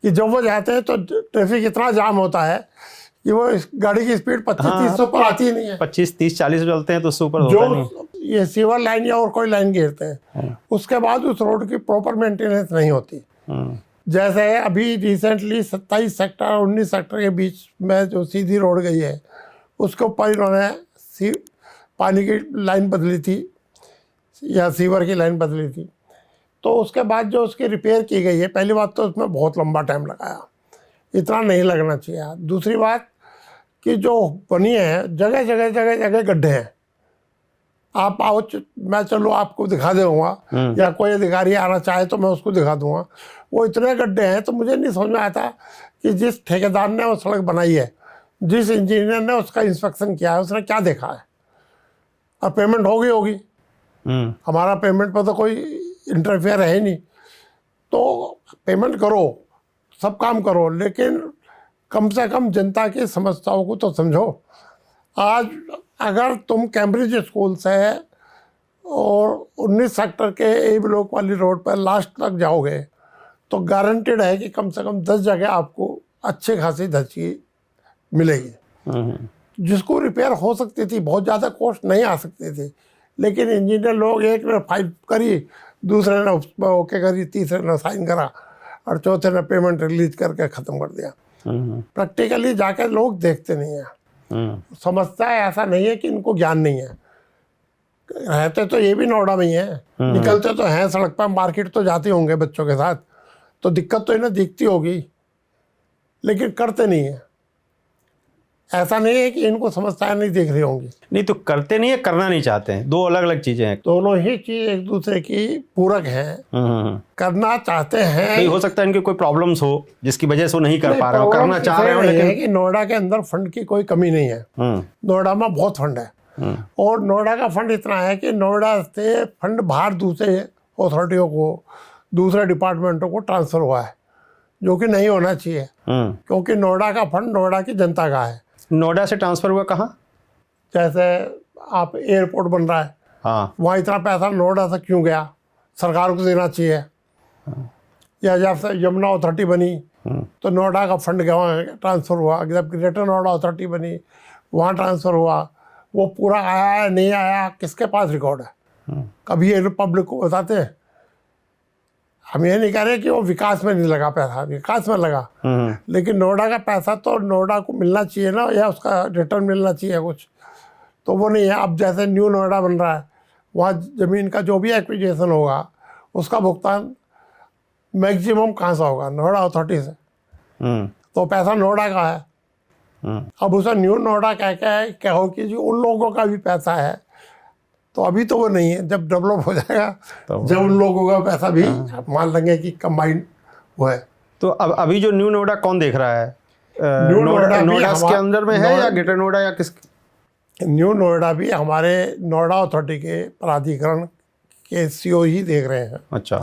कि जब वो जाते हैं तो ट्रैफिक इतना जाम होता है कि वो इस गाड़ी की स्पीड 25-30 पर आती ही नहीं है। 25, 30, 40 चलते हैं तो सुपर होता नहीं। जो ये सीवर लाइन या और कोई लाइन घेरते हैं उसके बाद उस रोड की प्रॉपर मेंटेनेंस नहीं होती। जैसे अभी रिसेंटली 27 सेक्टर और 19 सेक्टर के बीच में जो सीधी रोड गई है उसके ऊपर इन्होंने पानी की लाइन बदली थी या सीवर की लाइन बदली थी, तो उसके बाद जो उसकी रिपेयर की गई है, पहली बात तो उसमें बहुत लंबा टाइम लगाया, इतना नहीं लगना चाहिए। दूसरी बात कि जो बनी है जगह जगह जगह जगह गड्ढे हैं। आप आओ, मैं चलो आपको दिखा दूंगा, या कोई अधिकारी आना चाहे तो मैं उसको दिखा दूंगा। वो इतने गड्ढे हैं तो मुझे नहीं समझ में आता कि जिस ठेकेदार ने वो सड़क बनाई है, जिस इंजीनियर ने उसका इंस्पेक्शन किया है, उसने क्या देखा है। और पेमेंट होगी हमारा पेमेंट पर तो कोई इंटरफेयर है ही नहीं। तो पेमेंट करो, सब काम करो, लेकिन कम से कम जनता की समस्याओं को तो समझो। आज अगर तुम कैम्ब्रिज स्कूल से और 19 सेक्टर के ए ब्लॉक वाली रोड पर लास्ट तक जाओगे तो गारंटेड है कि कम से कम 10 जगह आपको अच्छी खासी धज्जी मिलेगी, जिसको रिपेयर हो सकती थी, बहुत ज़्यादा कॉस्ट नहीं आ सकती थी। लेकिन इंजीनियर लोग एक ने फाइल करी, दूसरे ने उस पर ओके करी, तीसरे ने साइन करा और चौथे ने पेमेंट रिलीज करके ख़त्म कर दिया। प्रैक्टिकली जाके लोग देखते नहीं हैं। समस्या ऐसा नहीं है कि इनको ज्ञान नहीं है, रहते तो ये भी नोएडा में ही है, निकलते तो हैं सड़क पर, मार्केट तो जाते होंगे बच्चों के साथ, तो दिक्कत तो इन्हें दिखती होगी, लेकिन करते नहीं है। ऐसा नहीं है कि इनको समस्याएं नहीं दिख रही होंगी। नहीं तो करते नहीं है, करना नहीं चाहते हैं, दो अलग अलग चीजें हैं। दोनों ही चीज एक दूसरे की पूरक हैं। करना चाहते हैं, नहीं हो सकता है इनके कोई प्रॉब्लम्स हो जिसकी वजह से वो नहीं कर पा रहे हो, करना चाह रहे हो, लेकिन कि नोएडा के अंदर फंड की कोई कमी नहीं है। नोएडा में बहुत फंड है, और नोएडा का फंड इतना है कि नोएडा से फंड बाहर दूसरे अथॉरिटियों को, दूसरे डिपार्टमेंटों को ट्रांसफर हुआ है, जो कि नहीं होना चाहिए, क्योंकि नोएडा का फंड नोएडा की जनता का है। नोएडा से ट्रांसफर हुआ कहाँ? जैसे आप एयरपोर्ट बन रहा है, हाँ, वहाँ इतना पैसा नोएडा से क्यों गया, सरकार को देना चाहिए। या जब से यमुना अथॉरिटी बनी तो नोएडा का फंड गया, वहाँ ट्रांसफ़र हुआ। जब ग्रेटर नोएडा अथॉरिटी बनी वहाँ ट्रांसफ़र हुआ। वो पूरा आया नहीं आया, किसके पास रिकॉर्ड है? कभी ये पब्लिक को बताते हैं? हम ये नहीं कह रहे कि वो विकास में नहीं लगा पैसा, विकास में लगा, लेकिन नोएडा का पैसा तो नोएडा को मिलना चाहिए ना, या उसका रिटर्न मिलना चाहिए कुछ, तो वो नहीं है। अब जैसे न्यू नोएडा बन रहा है, वहाँ ज़मीन का जो भी एक्विजिशन होगा उसका भुगतान मैक्सिमम कहाँ से होगा? नोएडा अथॉरिटी से। तो पैसा नोएडा का है। अब उसे न्यू नोएडा कहो कि जी उन लोगों का भी पैसा है, तो अभी तो वो नहीं है। जब डेवलप हो जाएगा, जब उन लोगों का पैसा भी मान लेंगे कि कंबाइंड वो है। तो अब अभी जो न्यू नोएडा कौन देख रहा है? न्यू नोएडा के अंदर में है या ग्रेटर नोएडा या किस? न्यू नोएडा भी हमारे नोएडा अथॉरिटी के प्राधिकरण के सीओ ही देख रहे हैं। अच्छा।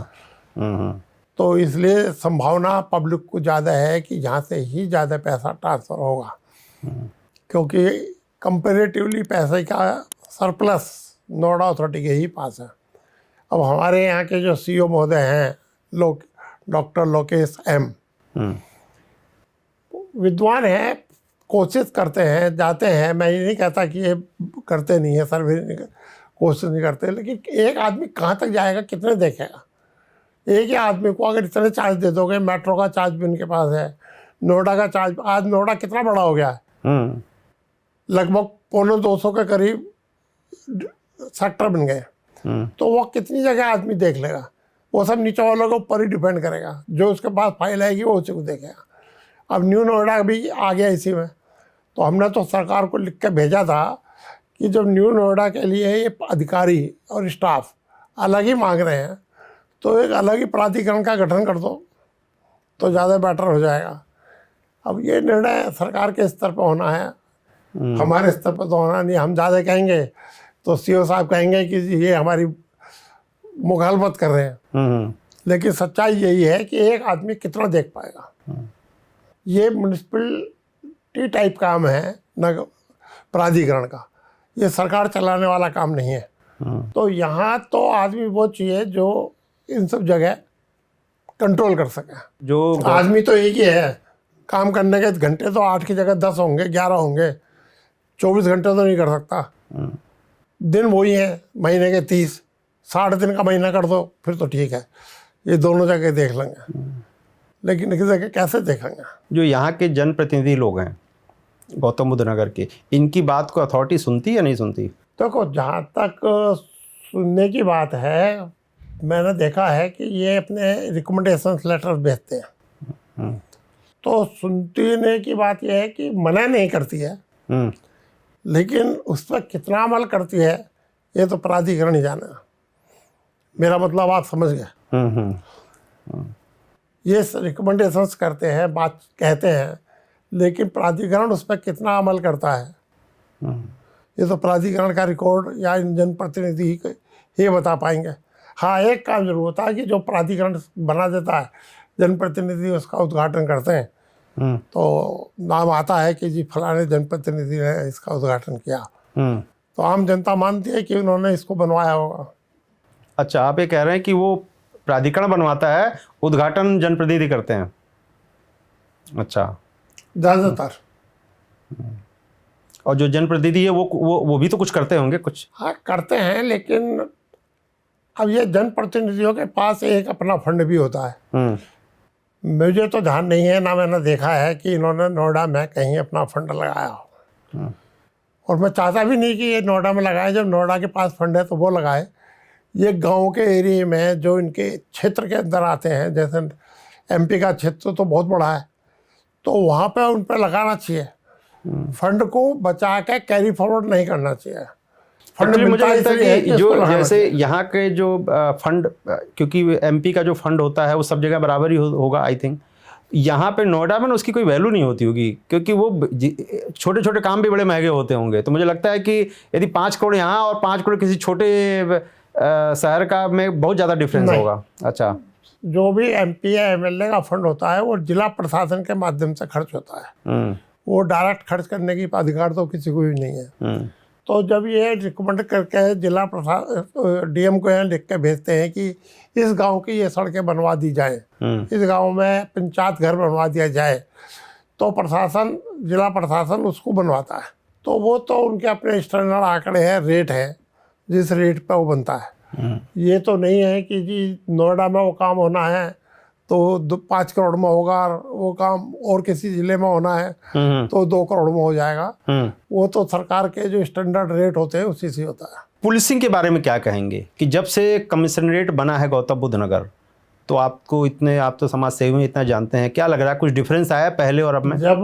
तो इसलिए संभावना पब्लिक को ज़्यादा है कि यहाँ से ही ज़्यादा पैसा ट्रांसफ़र होगा, क्योंकि कंपेरेटिवली पैसे का सरप्लस नोएडा अथॉरिटी के ही पास है। अब हमारे यहाँ के जो सीओ महोदय हैं, डॉक्टर लोकेश एम, विद्वान हैं, कोशिश करते हैं, जाते हैं। मैं ये नहीं कहता कि ये करते नहीं है, सर्वे कोशिश नहीं करते, लेकिन एक आदमी कहाँ तक जाएगा, कितने देखेगा? एक ही आदमी को अगर इतने चार्ज दे दोगे, मेट्रो का चार्ज भी उनके पास है, नोएडा का चार्ज, आज नोएडा कितना बड़ा हो गया है, लगभग 250 के करीब सेक्टर बन गए। तो वो कितनी जगह आदमी देख लेगा? वो सब नीचे वालों के ऊपर ही डिपेंड करेगा, जो उसके पास फाइल आएगी वो उसी को देखेगा। अब न्यू नोएडा भी आ गया इसी में, तो हमने तो सरकार को लिख के भेजा था कि जब न्यू नोएडा के लिए ये अधिकारी और स्टाफ अलग ही मांग रहे हैं, तो एक अलग ही प्राधिकरण का गठन कर दो तो ज़्यादा बेटर हो जाएगा। अब ये निर्णय सरकार के स्तर पर होना है, हमारे स्तर पर तो होना नहीं। हम ज़्यादा कहेंगे तो सीओ साहब कहेंगे कि ये हमारी मुखालफत कर रहे हैं, लेकिन सच्चाई यही है कि एक आदमी कितना देख पाएगा। ये म्यूनिसिपलिटी टाइप काम है न, प्राधिकरण का, ये सरकार चलाने वाला काम नहीं है। तो यहाँ तो आदमी वो चाहिए जो इन सब जगह कंट्रोल कर सके। जो आदमी तो एक ही है, काम करने के घंटे तो 8 की जगह 10 होंगे, 11 होंगे, 24 घंटे तो नहीं कर सकता। दिन वही है, महीने के 30, 60 दिन का महीना कर दो फिर तो ठीक है, ये दोनों जगह देख लेंगे, लेकिन इस जगह कैसे देखेंगे? जो यहाँ के जनप्रतिनिधि लोग हैं गौतम बुद्ध नगर के, इनकी बात को अथॉरिटी सुनती या नहीं सुनती? देखो, जहाँ तक सुनने की बात है, मैंने देखा है कि ये अपने रिकमेंडेशन लेटर भेजते हैं, तो सुनने की बात यह है कि मना नहीं करती है, लेकिन उस पर कितना अमल करती है ये तो प्राधिकरण ही जाने। मेरा मतलब आप समझ गए। ये रिकमेंडेशंस करते हैं, बात कहते हैं, लेकिन प्राधिकरण उस पर कितना अमल करता है ये तो प्राधिकरण का रिकॉर्ड या इन जनप्रतिनिधि ही बता पाएंगे। हाँ, एक काम जरूर होता है कि जो प्राधिकरण बना देता है, जनप्रतिनिधि उसका उद्घाटन करते हैं तो नाम आता है कि जी फलाने जनप्रतिनिधि ने इसका उद्घाटन किया, तो आम जनता मानती है कि उन्होंने इसको बनवाया होगा। अच्छा, आप ये कह रहे हैं कि वो प्राधिकरण बनवाता है, उद्घाटन जनप्रतिनिधि करते हैं। अच्छा, ज़्यादातर। और जो जनप्रतिनिधि है वो भी तो कुछ करते होंगे कुछ। हाँ, करते हैं, लेकिन अब ये जनप्रतिनिधियों के पास एक अपना फंड भी होता है। मुझे तो ध्यान नहीं है, ना मैंने देखा है कि इन्होंने नोएडा में कहीं अपना फंड लगाया हो। और मैं चाहता भी नहीं कि ये नोएडा में लगाए। जब नोएडा के पास फंड है तो वो लगाए। ये गांव के एरिया में जो इनके क्षेत्र के अंदर आते हैं, जैसे एमपी का क्षेत्र तो बहुत बड़ा है, तो वहाँ पे उन पर लगाना चाहिए। फंड को बचा के कैरी फॉरवर्ड नहीं करना चाहिए। फंड मुझे लगता है कि जो जैसे चाहिए। यहाँ के जो फंड, क्योंकि एमपी का जो फंड होता है वो सब जगह बराबर ही होगा आई थिंक। यहाँ पे नोएडा में उसकी कोई वैल्यू नहीं होती होगी, क्योंकि वो छोटे छोटे काम भी बड़े महंगे होते होंगे। तो मुझे लगता है कि यदि 5 करोड़ यहाँ और 5 करोड़ किसी छोटे शहर का में बहुत ज़्यादा डिफरेंस होगा। अच्छा, जो भी एमपी या एमएलए का फंड होता है वो जिला प्रशासन के माध्यम से खर्च होता है। वो डायरेक्ट खर्च करने की अधिकार तो किसी को भी नहीं है। तो जब ये रिकमेंड करके जिला प्रशासन डीएम को यहाँ लिख के भेजते हैं कि इस गांव की ये सड़कें बनवा दी जाए, इस गांव में पंचायत घर बनवा दिया जाए, तो प्रशासन, जिला प्रशासन उसको बनवाता है। तो वो तो उनके अपने स्टैंडर्ड आंकड़े हैं, रेट है, जिस रेट पे वो बनता है। ये तो नहीं है कि जी नोएडा में वो काम होना है तो 5 करोड़ में होगा, वो काम और किसी जिले में होना है तो 2 करोड़ में हो जाएगा। वो तो सरकार के जो स्टैंडर्ड रेट होते हैं उसी से होता है। पुलिसिंग के बारे में क्या कहेंगे कि जब से कमिश्नरेट बना है गौतम बुद्ध नगर, तो आपको इतने, आप तो समाज सेवी में इतना जानते हैं, क्या लग रहा है कुछ डिफरेंस आया पहले और अब में? जब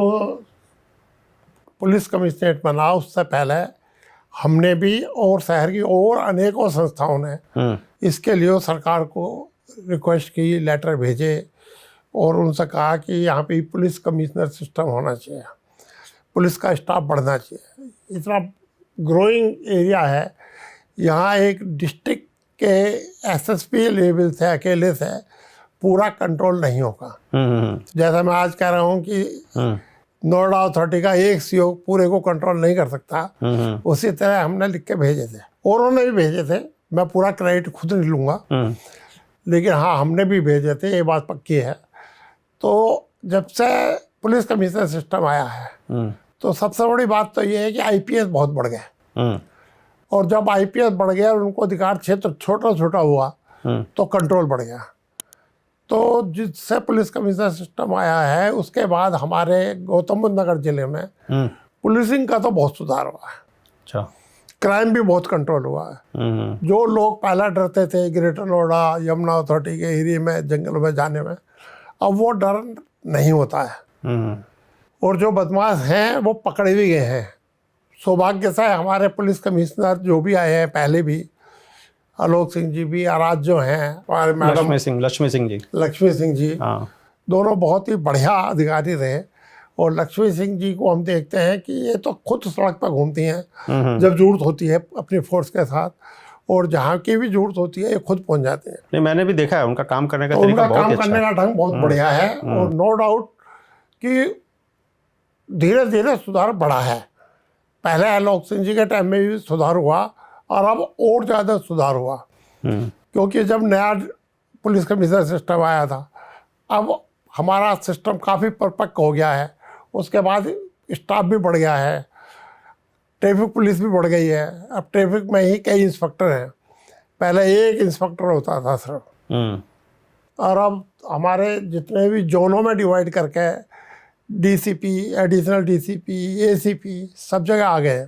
पुलिस कमिश्नरेट बना उससे पहले हमने भी और शहर की और अनेकों संस्थाओं ने इसके लिए सरकार को रिक्वेस्ट की, लेटर भेजे और उनसे कहा कि यहाँ पे पुलिस कमिश्नर सिस्टम होना चाहिए, पुलिस का स्टाफ बढ़ना चाहिए। इतना ग्रोइंग एरिया है, यहाँ एक डिस्ट्रिक्ट के एसएसपी लेवल से अकेले से पूरा कंट्रोल नहीं होगा। जैसा मैं आज कह रहा हूँ कि नोएडा अथॉरिटी का एक सीओ पूरे को कंट्रोल नहीं कर सकता, उसी तरह हमने लिख के भेजे थे और उन्होंने भी भेजे थे। मैं पूरा क्रेडिट खुद नहीं लूँगा, लेकिन हाँ हमने भी भेजे थे, ये बात पक्की है। तो जब से पुलिस कमिश्नर सिस्टम आया है तो सबसे बड़ी बात तो ये है कि आईपीएस बहुत बढ़ गए, और जब आईपीएस बढ़ गया और उनको अधिकार क्षेत्र छोटा छोटा हुआ तो कंट्रोल बढ़ गया। तो जिससे पुलिस कमिश्नर सिस्टम आया है उसके बाद हमारे गौतम बुद्ध नगर जिले में पुलिसिंग का तो बहुत सुधार हुआ है। अच्छा, क्राइम भी बहुत कंट्रोल हुआ है। जो लोग पहले डरते थे ग्रेटर नोएडा यमुना अथॉरिटी के एरिया में जंगल में जाने में, अब वो डर नहीं होता है। और जो बदमाश हैं वो पकड़े भी गए हैं। सौभाग्य से हमारे पुलिस कमिश्नर जो भी आए हैं पहले भी, आलोक सिंह जी भी, आराज जो हैं हमारे मैडम लक्ष्मी सिंह जी, हाँ, दोनों बहुत ही बढ़िया अधिकारी रहे। और लक्ष्मी सिंह जी को हम देखते हैं कि ये तो खुद सड़क पर घूमती हैं जब जरूरत होती है अपनी फोर्स के साथ, और जहाँ की भी जरूरत होती है ये खुद पहुंच जाते हैं। नहीं, मैंने भी देखा है उनका काम करने का तो तरीका, उनका काम करने का ढंग बहुत बढ़िया है। और नो डाउट कि धीरे धीरे सुधार बढ़ा है। पहले आलोक सिंह जी के टाइम में भी सुधार हुआ और अब और ज़्यादा सुधार हुआ, क्योंकि जब नया पुलिस कमिश्नर सिस्टम आया था, अब हमारा सिस्टम काफ़ी परिपक्व हो गया है। उसके बाद स्टाफ भी बढ़ गया है, ट्रैफिक पुलिस भी बढ़ गई है। अब ट्रैफिक में ही कई इंस्पेक्टर हैं, पहले एक इंस्पेक्टर होता था सिर्फ, और अब हमारे जितने भी जोनों में डिवाइड करके डीसीपी, एडिशनल डीसीपी, एसीपी सब जगह आ गए,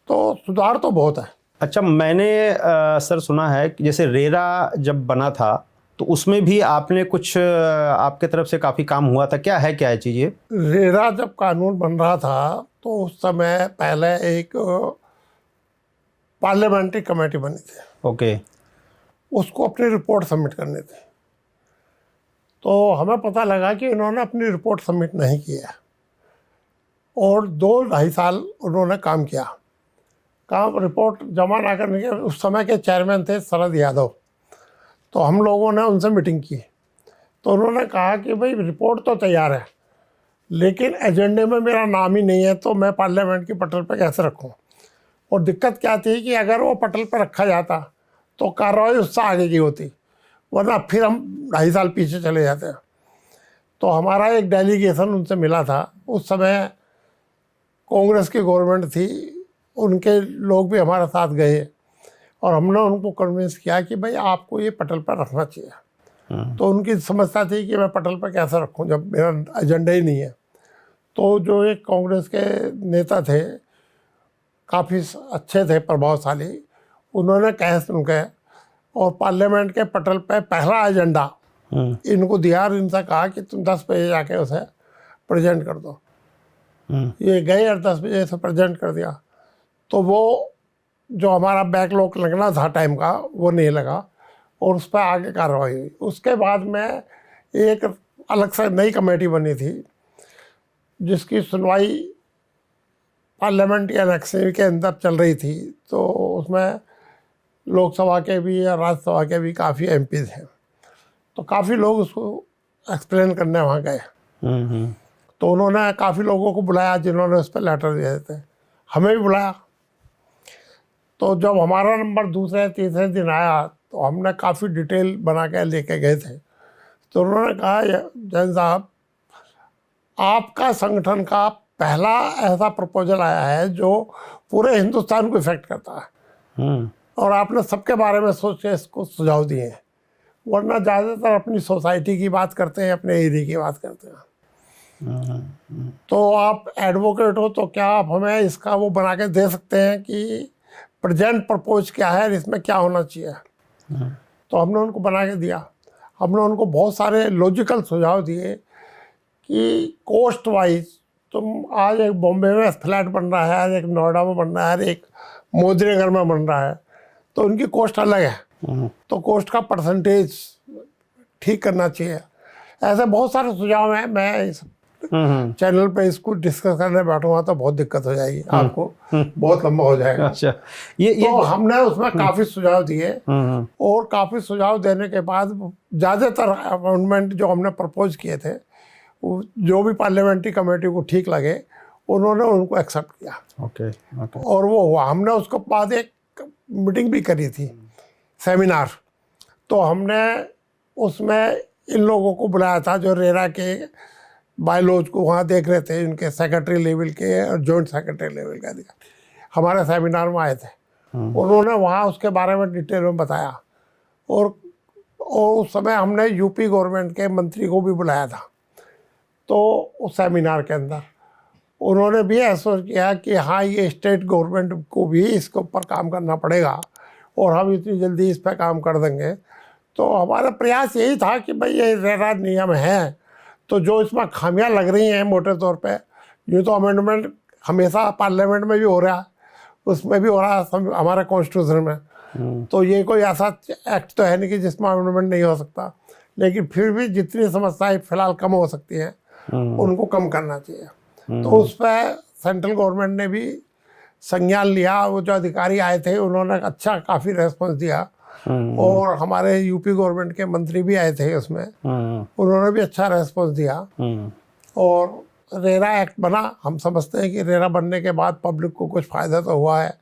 तो सुधार तो बहुत है। अच्छा, मैंने सर सुना है कि जैसे रेरा जब बना था तो उसमें भी आपने कुछ आपके तरफ से काफ़ी काम हुआ था, क्या है चीज़ ये? रेरा जब कानून बन रहा था तो उस समय पहले एक पार्लियामेंट्री कमेटी बनी थी, ओके। उसको अपनी रिपोर्ट सबमिट करनी थी। तो हमें पता लगा कि इन्होंने अपनी रिपोर्ट सबमिट नहीं की है और 2-2.5 साल उन्होंने काम किया। काम रिपोर्ट जमा ना करने के, उस समय के चेयरमैन थे शरद यादव, तो हम लोगों ने उनसे मीटिंग की। तो उन्होंने कहा कि भाई रिपोर्ट तो तैयार है लेकिन एजेंडे में मेरा नाम ही नहीं है, तो मैं पार्लियामेंट की पटल पर कैसे रखूं। और दिक्कत क्या थी कि अगर वो पटल पर रखा जाता तो कार्रवाई उससे आगे की होती, वरना फिर हम 2.5 साल पीछे चले जाते हैं। तो हमारा एक डेलीगेशन उनसे मिला था। उस समय कांग्रेस की गवर्नमेंट थी, उनके लोग भी हमारे साथ गए और हमने उनको कन्विंस किया कि भाई आपको ये पटल पर रखना चाहिए। तो उनकी समस्या थी कि मैं पटल पर कैसे रखूं जब मेरा एजेंडा ही नहीं है। तो जो एक कांग्रेस के नेता थे, काफ़ी अच्छे थे, प्रभावशाली, उन्होंने कहे सुन के और पार्लियामेंट के पटल पे पहला एजेंडा इनको दिया और इनसे कहा कि तुम 10 बजे जाके उसे प्रेजेंट कर दो। ये गए और 10 बजे से प्रेजेंट कर दिया। तो वो जो हमारा बैकलॉग लगना था टाइम का, वो नहीं लगा और उस पर आगे कार्रवाई हुई। उसके बाद में एक अलग से नई कमेटी बनी थी जिसकी सुनवाई पार्लियामेंट या इलेक्शन के अंदर चल रही थी। तो उसमें लोकसभा के भी या राज्यसभा के भी काफ़ी एमपी थे, तो काफ़ी लोग उसको एक्सप्लेन करने वहाँ गए। तो उन्होंने काफ़ी लोगों को बुलाया जिन्होंने उस पर लेटर दिए थे, हमें भी बुलाया। तो जब हमारा नंबर दूसरे तीसरे दिन आया तो हमने काफ़ी डिटेल बना के लेके गए थे। तो उन्होंने कहा जैन साहब, आपका संगठन का पहला ऐसा प्रपोजल आया है जो पूरे हिंदुस्तान को इफेक्ट करता है और आपने सबके बारे में सोच के इसको सुझाव दिए हैं, वरना ज़्यादातर अपनी सोसाइटी की बात करते हैं, अपने एरिया की बात करते हैं। तो आप एडवोकेट हो तो क्या आप हमें इसका वो बना के दे सकते हैं कि प्रेजेंट प्रपोज क्या है, इसमें क्या होना चाहिए। तो हमने उनको बना के दिया। हमने उनको बहुत सारे लॉजिकल सुझाव दिए कि कोस्ट वाइज, तुम आज एक बॉम्बे में फ्लैट बन रहा है, आज एक नोएडा में बन रहा है, एक मोदी नगर में बन रहा है, तो उनकी कोस्ट अलग है, तो कोस्ट का परसेंटेज ठीक करना चाहिए। ऐसे बहुत सारे सुझाव हैं। मैं इस चैनल पे इसको डिस्कस करने बैठूंगा तो बहुत दिक्कत हो जाएगी, आपको बहुत लंबा हो जाएगा। अच्छा, ये तो हमने उसमें काफ़ी सुझाव दिए और काफ़ी सुझाव देने के बाद ज़्यादातर अमेंडमेंट जो हमने प्रपोज किए थे, जो भी पार्लियामेंट्री कमेटी को ठीक लगे, उन्होंने उनको एक्सेप्ट किया। ओके। और वो हुआ। हमने उसके बाद एक मीटिंग भी करी थी, सेमिनार। तो हमने उसमें इन लोगों को बुलाया था जो रेरा के बायलॉज को वहाँ देख रहे थे, इनके सेक्रेटरी लेवल के और जॉइंट सेक्रेटरी लेवल के अधिकारी हमारे सेमिनार में आए थे। उन्होंने वहाँ उसके बारे में डिटेल में बताया और उस समय हमने यूपी गवर्नमेंट के मंत्री को भी बुलाया था। तो उस सेमिनार के अंदर उन्होंने भी ऐसा किया कि हाँ, ये स्टेट गवर्नमेंट को भी इसके ऊपर काम करना पड़ेगा और हम इतनी जल्दी इस पर काम कर देंगे। तो हमारा प्रयास यही था कि भाई ये रेरा नियम है, तो जो इसमें खामियां लग रही हैं मोटे तौर पे, यूँ तो अमेंडमेंट हमेशा पार्लियामेंट में भी हो रहा है, उसमें भी हो रहा है हमारे कॉन्स्टिट्यूशन में, तो ये कोई ऐसा एक्ट तो है नहीं कि जिसमें अमेंडमेंट नहीं हो सकता, लेकिन फिर भी जितनी समस्याएं फिलहाल कम हो सकती हैं उनको कम करना चाहिए। तो उस पर सेंट्रल गवर्नमेंट ने भी संज्ञान लिया। वो जो अधिकारी आए थे उन्होंने अच्छा काफ़ी रेस्पॉन्स दिया और हमारे यूपी गवर्नमेंट के मंत्री भी आए थे उसमें, उन्होंने भी अच्छा रेस्पॉन्स दिया और रेरा एक्ट बना। हम समझते हैं कि रेरा बनने के बाद पब्लिक को कुछ फ़ायदा तो हुआ है,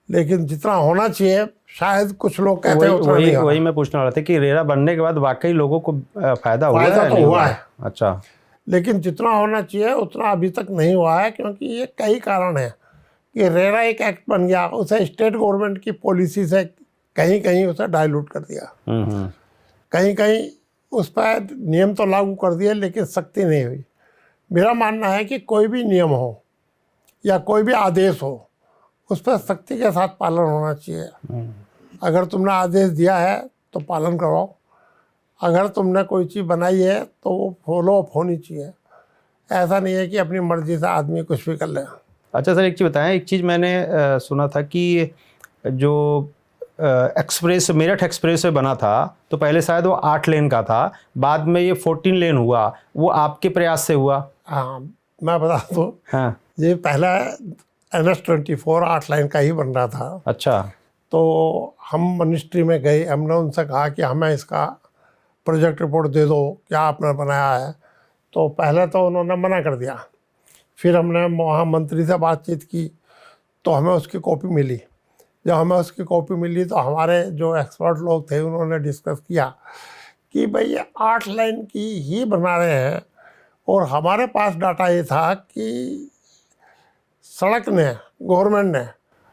लेकिन जितना होना चाहिए शायद कुछ लोग कहते हैं उतना नहीं। वही मैं पूछने वाला था कि रेरा बनने के बाद वाकई लोगों को फ़ायदा हुआ है? तो हुआ है। अच्छा, लेकिन जितना होना चाहिए उतना अभी तक नहीं हुआ है, क्योंकि ये कई कारण हैं कि रेरा एक एक्ट बन गया, उसे स्टेट गवर्नमेंट की पॉलिसी से कहीं कहीं उसे डाइल्यूट कर दिया, कहीं कहीं उस पर नियम तो लागू कर दिए लेकिन सख्ती नहीं हुई। मेरा मानना है कि कोई भी नियम हो या कोई भी आदेश हो, उस पर सख्ती के साथ पालन होना चाहिए। अगर तुमने आदेश दिया है तो पालन करवाओ, अगर तुमने कोई चीज़ बनाई है तो वो फॉलो अप होनी चाहिए। ऐसा नहीं है कि अपनी मर्जी से आदमी कुछ भी कर ले। अच्छा सर, एक चीज़ बताएं, एक चीज़ मैंने सुना था कि जो एक्सप्रेस मेरठ एक्सप्रेस वे बना था तो पहले शायद वो 8 लेन का था, बाद में ये 14 लेन हुआ, वो आपके प्रयास से हुआ? हाँ, मैं बता दूँ, हाँ। ये पहला NH-24 8 लाइन का ही बन रहा था। अच्छा। तो हम मिनिस्ट्री में गए, हमने उनसे कहा कि हमें इसका प्रोजेक्ट रिपोर्ट दे दो, क्या आपने बनाया है। तो पहले तो उन्होंने मना कर दिया, फिर हमने वहाँ मंत्री से बातचीत की तो हमें उसकी कॉपी मिली। जब हमें उसकी कॉपी मिली तो हमारे जो एक्सपर्ट लोग थे उन्होंने डिस्कस किया कि भाई ये 8 लाइन की ही बना रहे हैं, और हमारे पास डाटा ये था कि सड़क ने, गवर्नमेंट ने,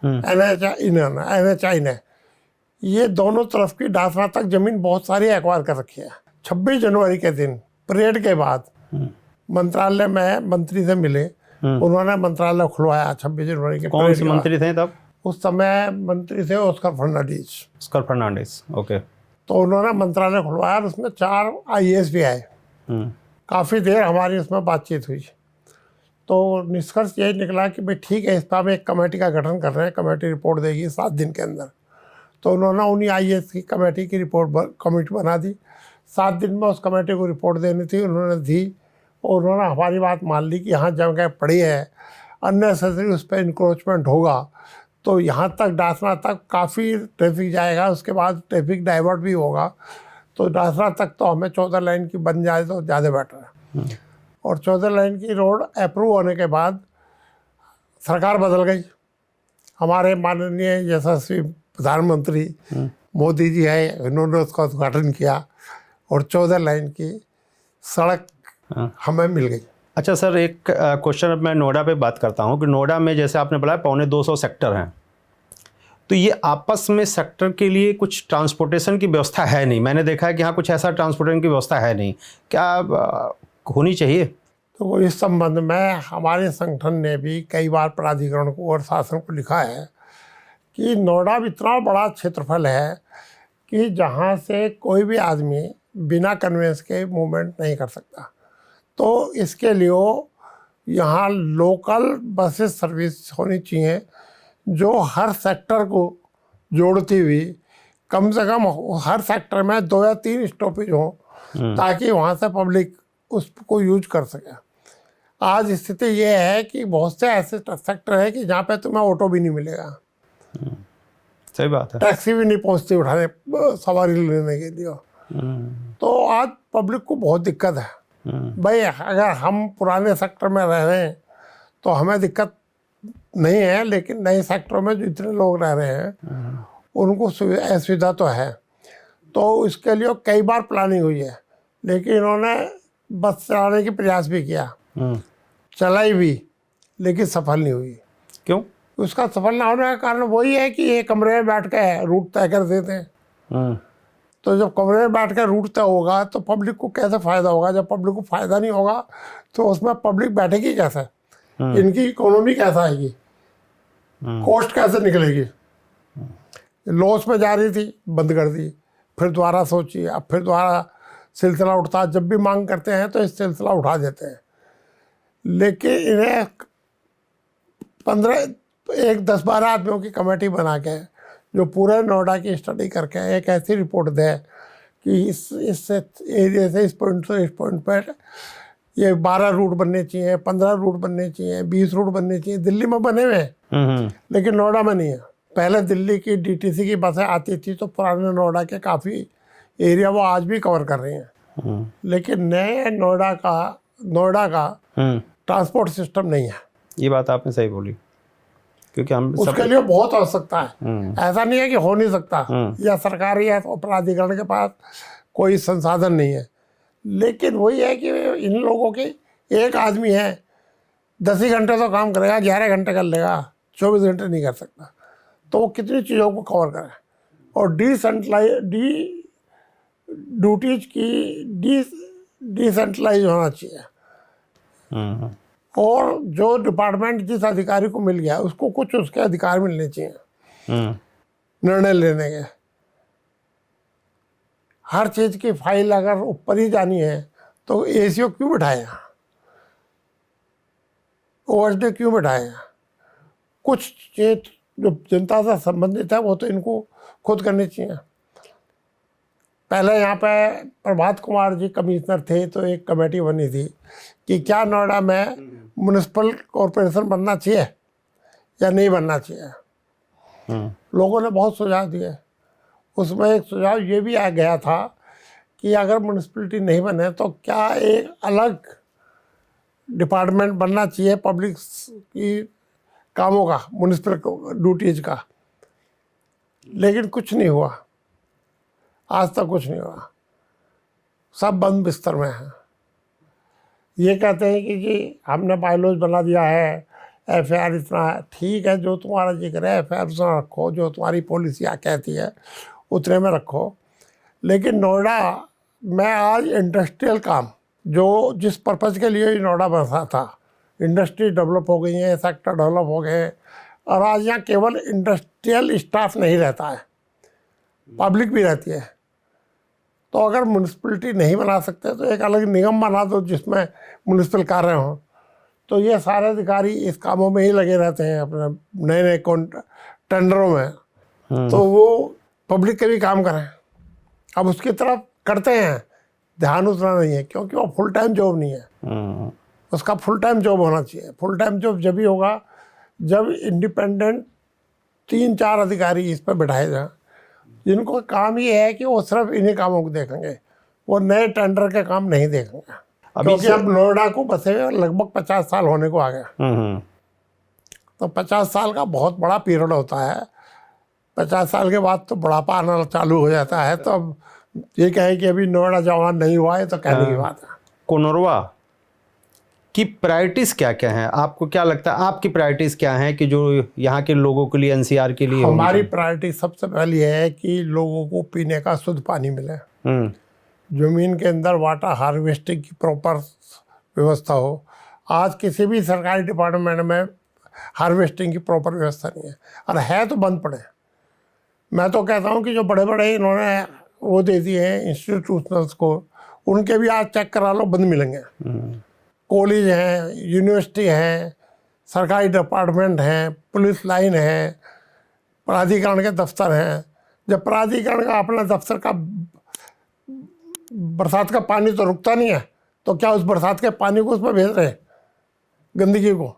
NHI ने ये दोनों तरफ की डासना तक जमीन बहुत सारी एक्वायर कर रखी है। 26 जनवरी के दिन परेड के बाद मंत्रालय में मंत्री से मिले, उन्होंने मंत्रालय खुलवाया 26 जनवरी के। कौन से मंत्री थे तब? उस समय मंत्री थे ऑस्कर फर्नांडिस। ओके। तो उन्होंने मंत्रालय खुलवाया और उसमें 4 IAS भी आए। काफ़ी देर हमारी उसमें बातचीत हुई, तो निष्कर्ष यही निकला कि भाई ठीक है, इस पर हम एक कमेटी का गठन कर रहे हैं, कमेटी रिपोर्ट देगी 7 दिन के अंदर। तो उन्होंने उन्हीं IAS की कमेटी की रिपोर्ट कमेटी बना दी। 7 दिन में उस कमेटी को रिपोर्ट देनी थी, उन्होंने दी, और उन्होंने हमारी बात मान ली कि यहाँ जगह पड़ी है, अननेसेसरी उस पर इंक्रोचमेंट होगा तो यहाँ तक डासना तक काफ़ी ट्रैफिक जाएगा, उसके बाद ट्रैफिक डाइवर्ट भी होगा, तो डासना तक तो हमें 14 लाइन की बन जाए तो ज़्यादा बेटर है। और 14 लाइन की रोड अप्रूव होने के बाद सरकार बदल गई। हमारे माननीय यशस्वी प्रधानमंत्री मोदी जी है, उन्होंने उसका उद्घाटन किया और 14 लाइन की सड़क हमें मिल गई। अच्छा सर, एक क्वेश्चन अब मैं नोएडा पे बात करता हूँ कि नोएडा में जैसे आपने बोला 225 सेक्टर हैं, तो ये आपस में सेक्टर के लिए कुछ ट्रांसपोर्टेशन की व्यवस्था है नहीं। मैंने देखा है कि यहाँ कुछ ऐसा ट्रांसपोर्टेशन की व्यवस्था है नहीं, क्या होनी चाहिए? तो इस संबंध में हमारे संगठन ने भी कई बार प्राधिकरण को और शासन को लिखा है कि नोएडा इतना बड़ा क्षेत्रफल है कि जहाँ से कोई भी आदमी बिना कन्वेंस के मूवमेंट नहीं कर सकता। तो इसके लिए यहाँ लोकल बसेस सर्विस होनी चाहिए जो हर सेक्टर को जोड़ती हुई कम से कम हर सेक्टर में 2 या 3 स्टॉपेज हों, ताकि वहाँ से पब्लिक उसको यूज कर सके। आज स्थिति ये है कि बहुत से ऐसे सेक्टर है कि जहाँ पे तुम्हें ऑटो भी नहीं मिलेगा, सही बात है, टैक्सी भी नहीं पहुँचती उठाने सवारी लेने के लिए। तो आज पब्लिक को बहुत दिक्कत है। भाई अगर हम पुराने सेक्टर में रह रहे हैं तो हमें दिक्कत नहीं है, लेकिन नए सेक्टरों में जो इतने लोग रह रहे हैं उनको असुविधा तो है। तो इसके लिए कई बार प्लानिंग हुई है, लेकिन इन्होंने बस चलाने की प्रयास भी किया, चलाई भी, लेकिन सफल नहीं हुई। क्यों? उसका सफल ना होने का कारण वही है कि एक कमरे में बैठ के रूट तय कर देते हैं। तो जब कमरे में बैठ कर रूट तय होगा तो पब्लिक को कैसे फ़ायदा होगा? जब पब्लिक को फ़ायदा नहीं होगा तो उसमें पब्लिक बैठेगी कैसे? इनकी इकोनॉमी कैसे आएगी? कॉस्ट कैसे निकलेगी? लॉस में जा रही थी, बंद कर दी, फिर दोबारा सोची, अब फिर दोबारा सिलसिला उठता। जब भी मांग करते हैं तो इस सिलसिला उठा देते हैं, लेकिन इन्हें 10-12 आदमियों की कमेटी बना के जो पूरे नोएडा की स्टडी करके एक ऐसी रिपोर्ट दे कि इस एरिया से इस पॉइंट से इस पॉइंट पर ये 12 रूट बनने चाहिए, 15 रूट बनने चाहिए, 20 रूट बनने चाहिए। दिल्ली में बने हुए हैं, लेकिन नोएडा में नहीं है। पहले दिल्ली की DTC की बसें आती थी तो पुराने नोएडा के काफ़ी एरिया वो आज भी कवर कर रही हैं, लेकिन नए नोएडा का ट्रांसपोर्ट सिस्टम नहीं है। ये बात आपने सही बोली, क्योंकि हम उसके लिए बहुत आवश्यकता है। ऐसा नहीं है कि हो नहीं सकता, या सरकारी या प्राधिकरण के पास कोई संसाधन नहीं है, लेकिन वही है कि इन लोगों के एक आदमी है 10 ही घंटे तो काम करेगा, 11 घंटे कर लेगा, 24 घंटे नहीं कर सकता। तो वो कितनी चीज़ों को कवर करे, और ड्यूटीज की डिसेंट्रलाइज होना चाहिए। और जो डिपार्टमेंट जिस अधिकारी को मिल गया उसको कुछ उसके अधिकार मिलने चाहिए निर्णय लेने के। हर चीज़ की फाइल अगर ऊपर ही जानी है तो ACO क्यों बिठाएगा, OSD क्यों बिठाएगा? कुछ चीज जो जनता से संबंधित है वो तो इनको खुद करनी चाहिए। पहले यहाँ पे प्रभात कुमार जी कमिश्नर थे तो एक कमेटी बनी थी कि क्या नोएडा में म्युनिसिपल कॉरपोरेशन बनना चाहिए या नहीं बनना चाहिए। लोगों ने बहुत सुझाव दिए। उसमें एक सुझाव ये भी आ गया था कि अगर म्युनिसिपलिटी नहीं बने तो क्या एक अलग डिपार्टमेंट बनना चाहिए पब्लिक की कामों का, म्युनिसिपल ड्यूटीज का। लेकिन कुछ नहीं हुआ, आज तक कुछ नहीं हुआ, सब बंद बिस्तर में है। ये कहते हैं कि जी हमने बायलॉज बना दिया है, एफआईआर इतना है। ठीक है, जो तुम्हारा जिक्र है एफआईआर उतना रखो, जो तुम्हारी पॉलिसियाँ कहती है उतने में रखो। लेकिन नोएडा में आज इंडस्ट्रियल काम, जो जिस पर्पज़ के लिए नोएडा बसा था, इंडस्ट्री डेवलप हो गई है, सेक्टर डेवलप हो गए, और आज यहाँ केवल इंडस्ट्रियल स्टाफ नहीं रहता है, पब्लिक भी रहती है। तो अगर म्युनिसिपलिटी नहीं बना सकते तो एक अलग निगम बना दो जिसमें म्युनिसिपल कार्य हों। तो ये सारे अधिकारी इस कामों में ही लगे रहते हैं, अपने नए नए टेंडरों में। तो वो पब्लिक के भी काम करें। अब उसकी तरफ करते हैं, ध्यान उतना नहीं है, क्योंकि वो फुल टाइम जॉब नहीं है। उसका फुल टाइम जॉब होना चाहिए। फुल टाइम जॉब जब भी होगा जब इंडिपेंडेंट 3-4 अधिकारी इस पर बैठाए जाएं, जिनको काम ये है कि वो सिर्फ इन्हीं कामों को देखेंगे, वो नए टेंडर के काम नहीं देखेंगे। क्योंकि अब नोएडा को बसे हुए लगभग 50 साल होने को आ गया। तो 50 साल का बहुत बड़ा पीरियड होता है। 50 साल के बाद तो बुढ़ापा आना चालू हो जाता है। तो अब ये कहें कि अभी नोएडा जवान नहीं हुआ है तो कहने की बात है। कोनरवा की प्रायोरिटीज़ क्या क्या हैं? आपको क्या लगता है, आपकी प्रायोरिटीज़ क्या हैं कि जो यहाँ के लोगों के लिए, एनसीआर के लिए? हमारी प्रायोरिटी सबसे पहली है कि लोगों को पीने का शुद्ध पानी मिले। ज़मीन के अंदर वाटर हार्वेस्टिंग की प्रॉपर व्यवस्था हो। आज किसी भी सरकारी डिपार्टमेंट में हार्वेस्टिंग की प्रॉपर व्यवस्था नहीं है, और है तो बंद पड़े। मैं तो कहता हूँ कि जो बड़े बड़े इन्होंने वो दे दिए हैं इंस्टीट्यूशनल्स को, उनके भी आज चेक करा लो, बंद मिलेंगे। कॉलेज हैं, यूनिवर्सिटी हैं, सरकारी डिपार्टमेंट हैं, पुलिस लाइन है, प्राधिकरण के दफ्तर हैं। जब प्राधिकरण का अपना दफ्तर का बरसात का पानी तो रुकता नहीं है, तो क्या उस बरसात के पानी को उसमें भेज रहे हैं, गंदगी को?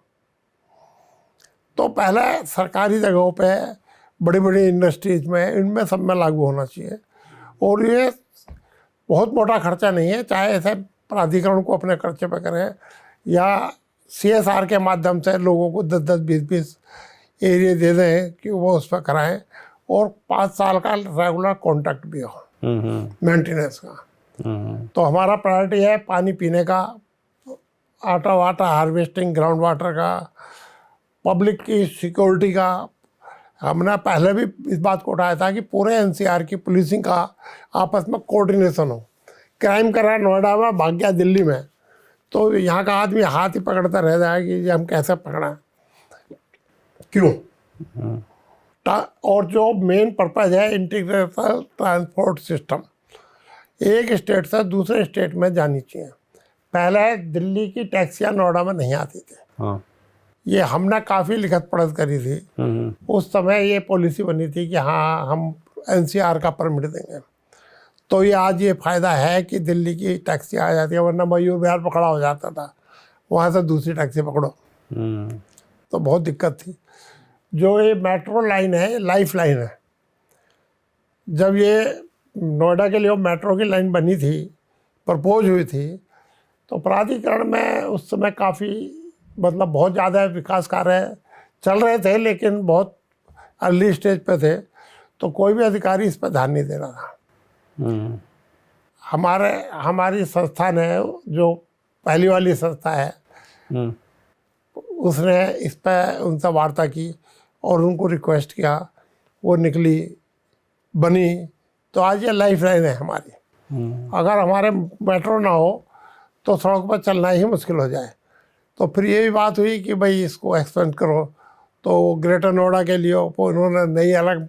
तो पहले सरकारी जगहों पे, बड़ी बड़ी इंडस्ट्रीज में, इनमें सब में लागू होना चाहिए। और ये बहुत मोटा खर्चा नहीं है, चाहे ऐसे प्राधिकरण को अपने खर्चे पे करें या CSR के माध्यम से लोगों को 10-10, 20-20 एरिया दे दें कि वो उस पर कराएं, और 5 साल का रेगुलर कॉन्ट्रैक्ट भी हो मेंटेनेंस का। तो हमारा प्रायोरिटी है पानी पीने का, वाटर हार्वेस्टिंग, ग्राउंड वाटर का, पब्लिक की सिक्योरिटी का। हमने पहले भी इस बात को उठाया था कि पूरे NCR की पुलिसिंग का आपस में कोऑर्डिनेशन हो। क्राइम करा नोएडा में, भाग गया दिल्ली में, तो यहाँ का आदमी हाथ ही पकड़ता रह जाए कि हम कैसे पकड़ा, क्यों? और जो मेन पर्पज़ है इंटीग्रेटेड ट्रांसपोर्ट सिस्टम, एक स्टेट से दूसरे स्टेट में जानी चाहिए। पहले दिल्ली की टैक्सियाँ नोएडा में नहीं आती थी। ये हमने काफ़ी लिखत पढ़त करी थी। उस समय ये पॉलिसी बनी थी कि हाँ हम NCR का परमिट देंगे। तो ये आज ये फ़ायदा है कि दिल्ली की टैक्सी आ जाती है, वरना मयूर विहार पकड़ा हो जाता था, वहाँ से दूसरी टैक्सी पकड़ो। तो बहुत दिक्कत थी। जो ये मेट्रो लाइन है, लाइफ लाइन है। जब ये नोएडा के लिए मेट्रो की लाइन बनी थी, प्रपोज हुई थी, तो प्राधिकरण में उस समय काफ़ी मतलब बहुत ज़्यादा विकास कार्य चल रहे थे, लेकिन बहुत अर्ली स्टेज पे थे, तो कोई भी अधिकारी इस पर ध्यान नहीं दे रहा था। हमारी संस्था ने, जो पहली वाली संस्था है, उसने इस पर उनसे वार्ता की और उनको रिक्वेस्ट किया, वो निकली, बनी। तो आज ये लाइफ लाइन है हमारी। अगर हमारे मेट्रो ना हो तो सड़क पर चलना ही मुश्किल हो जाए। तो फिर ये भी बात हुई कि भाई इसको एक्सपेंड करो। तो ग्रेटर नोएडा के लिए उन्होंने नई अलग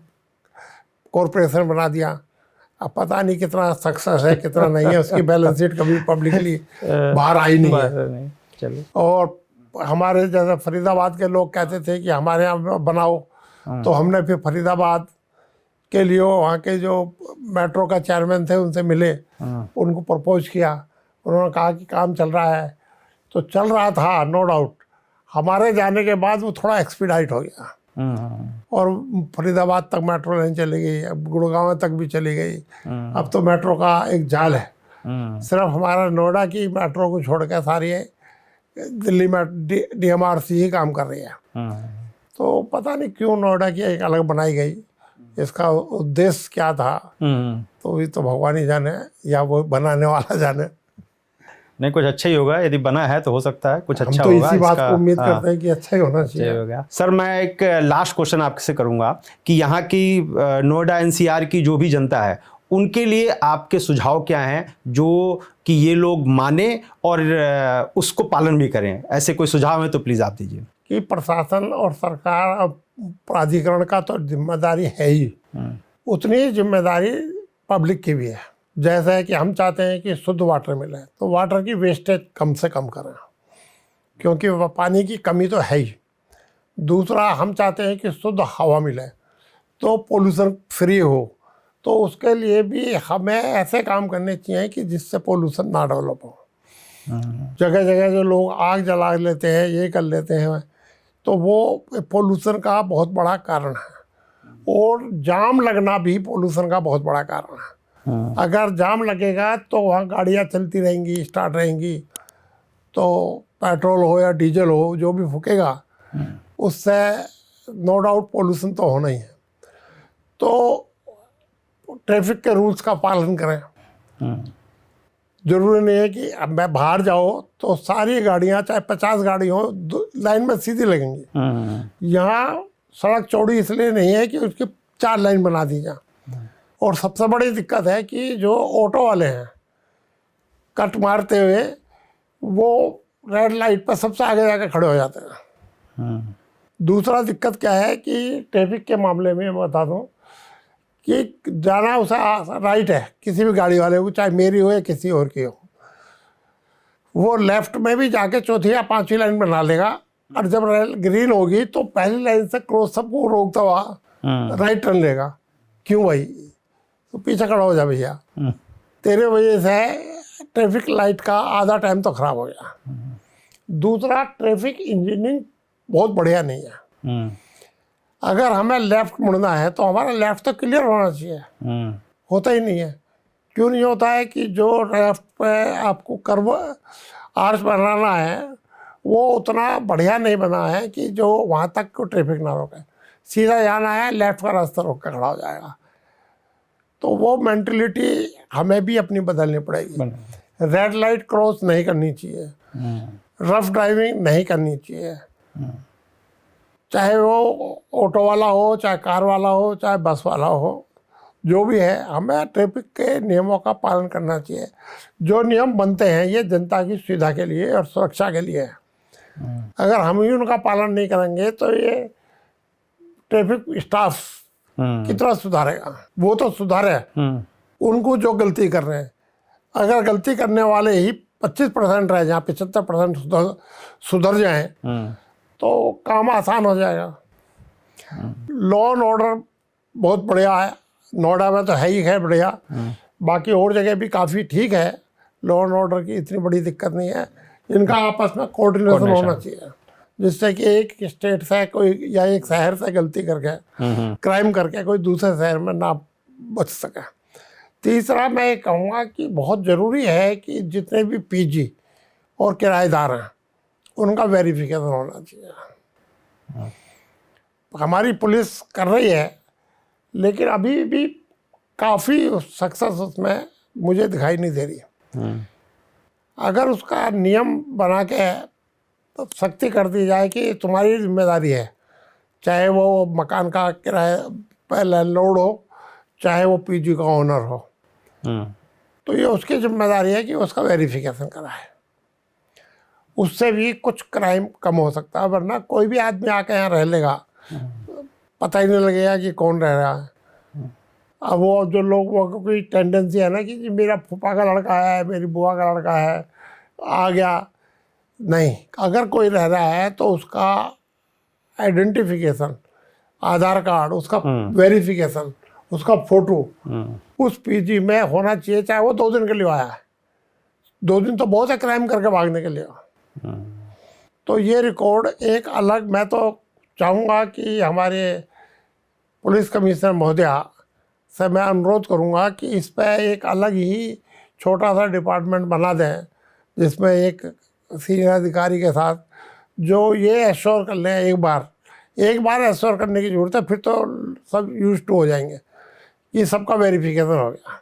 कॉरपोरेशन बना दिया। अब पता नहीं कितना सक्सेस है कितना नहीं है, उसकी बैलेंस शीट कभी पब्लिकली बाहर आई नहीं है। चलो। और हमारे जैसे फरीदाबाद के लोग कहते थे कि हमारे यहाँ बनाओ, तो हमने फिर फरीदाबाद के लिए वहाँ के जो मेट्रो का चेयरमैन थे उनसे मिले, उनको प्रपोज किया। उन्होंने कहा कि काम चल रहा है, तो चल रहा था नो डाउट। हमारे जाने के बाद वो थोड़ा एक्सपीडाइट हो गया और फरीदाबाद तक मेट्रो लाइन चली गई, अब गुड़गांव तक भी चली गई। अब तो मेट्रो का एक जाल है। सिर्फ हमारा नोएडा की मेट्रो को छोड़ के सारी दिल्ली में DMRC ही काम कर रही है। तो पता नहीं क्यों नोएडा की एक अलग बनाई गई, इसका उद्देश्य क्या था तो ये तो भगवान ही जाने या वो बनाने वाला जाने। नहीं, कुछ अच्छा ही होगा, यदि बना है तो हो सकता है कुछ अच्छा तो होगा। इसी बात को उम्मीद करते हैं कि अच्छा ही होना चाहिए। होगा। सर, मैं एक लास्ट क्वेश्चन आपसे करूंगा कि यहाँ की नोएडा NCR की जो भी जनता है उनके लिए आपके सुझाव क्या हैं जो कि ये लोग माने और उसको पालन भी करें? ऐसे कोई सुझाव है तो प्लीज़ आप दीजिए। कि प्रशासन और सरकार और प्राधिकरण का तो जिम्मेदारी है ही, उतनी ही जिम्मेदारी पब्लिक की भी है। जैसा है कि हम चाहते हैं कि शुद्ध वाटर मिले, तो वाटर की वेस्टेज कम से कम करें, क्योंकि पानी की कमी तो है ही। दूसरा, हम चाहते हैं कि शुद्ध हवा मिले, तो पोल्यूशन फ्री हो, तो उसके लिए भी हमें ऐसे काम करने चाहिए कि जिससे पोल्यूशन ना डेवलप हो। जगह जगह जो लोग आग जला लेते हैं, ये कर लेते हैं, तो वो पोल्यूशन का बहुत बड़ा कारण है। और जाम लगना भी पोल्यूशन का बहुत बड़ा कारण है। अगर जाम लगेगा तो वहाँ गाड़ियाँ चलती रहेंगी, स्टार्ट रहेंगी, तो पेट्रोल हो या डीजल हो जो भी फूकेगा उससे नो डाउट पोल्यूशन तो होना ही है। तो ट्रैफिक के रूल्स का पालन करें। जरूरी नहीं है कि अब मैं बाहर जाओ तो सारी गाड़ियाँ, चाहे 50 गाड़ी हो, लाइन में सीधी लगेंगी। यहाँ सड़क चौड़ी इसलिए नहीं है कि उसकी 4 लाइन बना दी जाए। और सबसे बड़ी दिक्कत है कि जो ऑटो वाले हैं कट मारते हुए वो रेड लाइट पर सबसे आगे जाकर खड़े हो जाते हैं। दूसरा दिक्कत क्या है कि ट्रैफिक के मामले में मैं बता दूं कि जाना उसे राइट है किसी भी गाड़ी वाले को, चाहे मेरी हो या किसी और की हो, वो लेफ्ट में भी जाके चौथी या 5वीं लाइन बना लेगा। और जब ग्रीन होगी तो पहली लाइन से क्रॉस सबको रोकता हुआ राइट टर्न लेगा। क्यों भाई? तो पीछे खड़ा हो जा भैया, तेरे वजह से ट्रैफिक लाइट का आधा टाइम तो खराब हो गया। दूसरा, ट्रैफिक इंजीनियरिंग बहुत बढ़िया नहीं है। अगर हमें लेफ्ट मुड़ना है तो हमारा लेफ्ट तो क्लियर होना चाहिए, होता ही नहीं है। क्यों नहीं होता है कि जो लेफ्ट पे आपको कर्व आर्च बनाना है वो उतना बढ़िया नहीं बना है कि जो वहाँ तक को ट्रैफिक ना रोके। सीधा जाना है, लेफ्ट का रास्ता रोक कर खड़ा हो जाएगा। तो वो मेंटलिटी हमें भी अपनी बदलनी पड़ेगी। रेड लाइट क्रॉस नहीं करनी चाहिए, रफ ड्राइविंग नहीं करनी चाहिए, चाहे वो ऑटो वाला हो, चाहे कार वाला हो, चाहे बस वाला हो, जो भी है हमें ट्रैफिक के नियमों का पालन करना चाहिए। जो नियम बनते हैं ये जनता की सुविधा के लिए और सुरक्षा के लिए है। अगर हम ही उनका पालन नहीं करेंगे तो ये ट्रैफिक स्टाफ कितना सुधारेगा? वो तो सुधारे उनको जो गलती कर रहे हैं। अगर गलती करने वाले ही 25% रह जाए, 75% सुधर जाएं तो काम आसान हो जाएगा। लॉ एंड ऑर्डर बहुत बढ़िया है, नोएडा में तो है ही है बढ़िया, बाकी और जगह भी काफ़ी ठीक है। लॉ एंड ऑर्डर की इतनी बड़ी दिक्कत नहीं है। इनका आपस में कोऑर्डिनेशन होना चाहिए, जिससे कि एक स्टेट से कोई या एक शहर से गलती करके क्राइम करके कोई दूसरे शहर में ना बच सके। तीसरा, मैं ये कहूँगा कि बहुत ज़रूरी है कि जितने भी PG और किराएदार हैं उनका वेरिफिकेशन होना चाहिए। हमारी पुलिस कर रही है लेकिन अभी भी काफ़ी सक्सेस उसमें मुझे दिखाई नहीं दे रही। अगर उसका नियम बना के सख्ती कर दी जाए कि तुम्हारी जिम्मेदारी है, चाहे वो मकान का किराया लैंडलॉर्ड हो, चाहे वो PG का ओनर हो, तो ये उसकी जिम्मेदारी है कि उसका वेरिफिकेशन कराए। उससे भी कुछ क्राइम कम हो सकता है, वरना कोई भी आदमी आके यहाँ रह लेगा, पता ही नहीं लगेगा कि कौन रह रहा है। अब वो जो लोगों को कोई टेंडेंसी है ना कि जी मेरा फूफा का लड़का है, मेरी बुआ का लड़का है, आ गया। नहीं, अगर कोई रह रहा है तो उसका आइडेंटिफिकेशन आधार कार्ड, उसका वेरिफिकेशन, उसका फोटो उस पीजी में होना चाहिए, चाहे वो 2 दिन के लिए आया है। 2 दिन तो बहुत है क्राइम करके भागने के लिए। तो ये रिकॉर्ड एक अलग, मैं तो चाहूँगा कि हमारे पुलिस कमिश्नर महोदया से मैं अनुरोध करूँगा कि इस पर एक अलग ही छोटा सा डिपार्टमेंट बना दें, जिसमें एक सीनियर अधिकारी के साथ जो ये एश्योर कर लें, एक बार एश्योर करने की ज़रूरत है, फिर तो सब यूज टू हो जाएंगे कि सबका वेरिफिकेशन हो गया।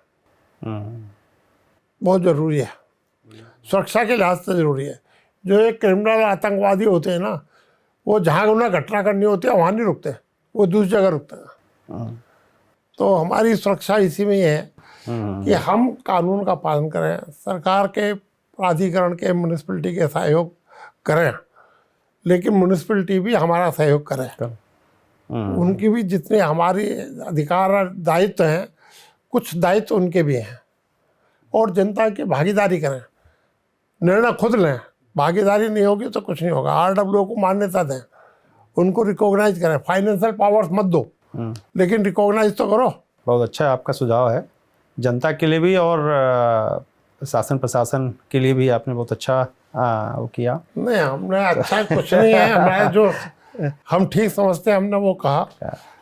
बहुत ज़रूरी है, सुरक्षा के लिहाज से ज़रूरी है। जो एक क्रिमिनल आतंकवादी होते हैं ना, वो जहाँ उन्हें घटना करनी होती है वहाँ नहीं रुकते, वो दूसरी जगह रुकते हैं। तो हमारी सुरक्षा इसी में ही है कि हम कानून का पालन करें, सरकार के प्राधिकरण के म्यूनिसिपैलिटी के सहयोग करें, लेकिन म्यूनिसिपैलिटी भी हमारा सहयोग करे। उनकी भी जितने हमारी अधिकार और दायित्व हैं, कुछ दायित्व उनके भी हैं, और जनता की भागीदारी करें, निर्णय खुद लें। भागीदारी नहीं होगी तो कुछ नहीं होगा। RWO को मान्यता दें, उनको रिकॉग्नाइज करें। फाइनेंशियल पावर्स मत दो, लेकिन रिकॉग्नाइज तो करो। बहुत अच्छा आपका सुझाव है, जनता के लिए भी और शासन प्रशासन के लिए भी आपने बहुत अच्छा वो किया। नहीं, हमने अच्छा कुछ नहीं है, हमारा जो हम ठीक समझते हैं हमने वो कहा।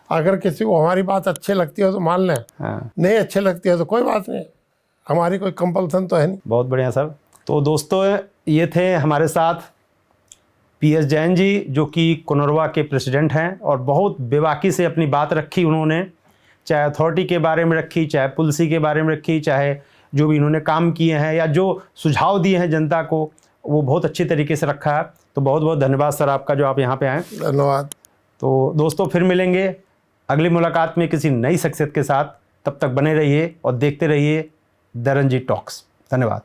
अगर किसी को हमारी बात अच्छी लगती है तो मान लें, नहीं अच्छी लगती है तो कोई बात नहीं, हमारी कोई कंपल्सन तो है नहीं। बहुत बढ़िया सर। तो दोस्तों, ये थे हमारे साथ PS जैन जी, जो कि कोनरवा के प्रेसिडेंट हैं, और बहुत बेबाकी से अपनी बात रखी उन्होंने, चाहे अथॉरिटी के बारे में रखी, चाहे पुलिस के बारे में रखी, चाहे जो भी इन्होंने काम किए हैं या जो सुझाव दिए हैं जनता को, वो बहुत अच्छी तरीके से रखा है। तो बहुत बहुत धन्यवाद सर आपका, जो आप यहाँ पे आए। धन्यवाद। तो दोस्तों, फिर मिलेंगे अगली मुलाकात में किसी नई शख्सियत के साथ। तब तक बने रहिए और देखते रहिए द रणजी टॉक्स। धन्यवाद।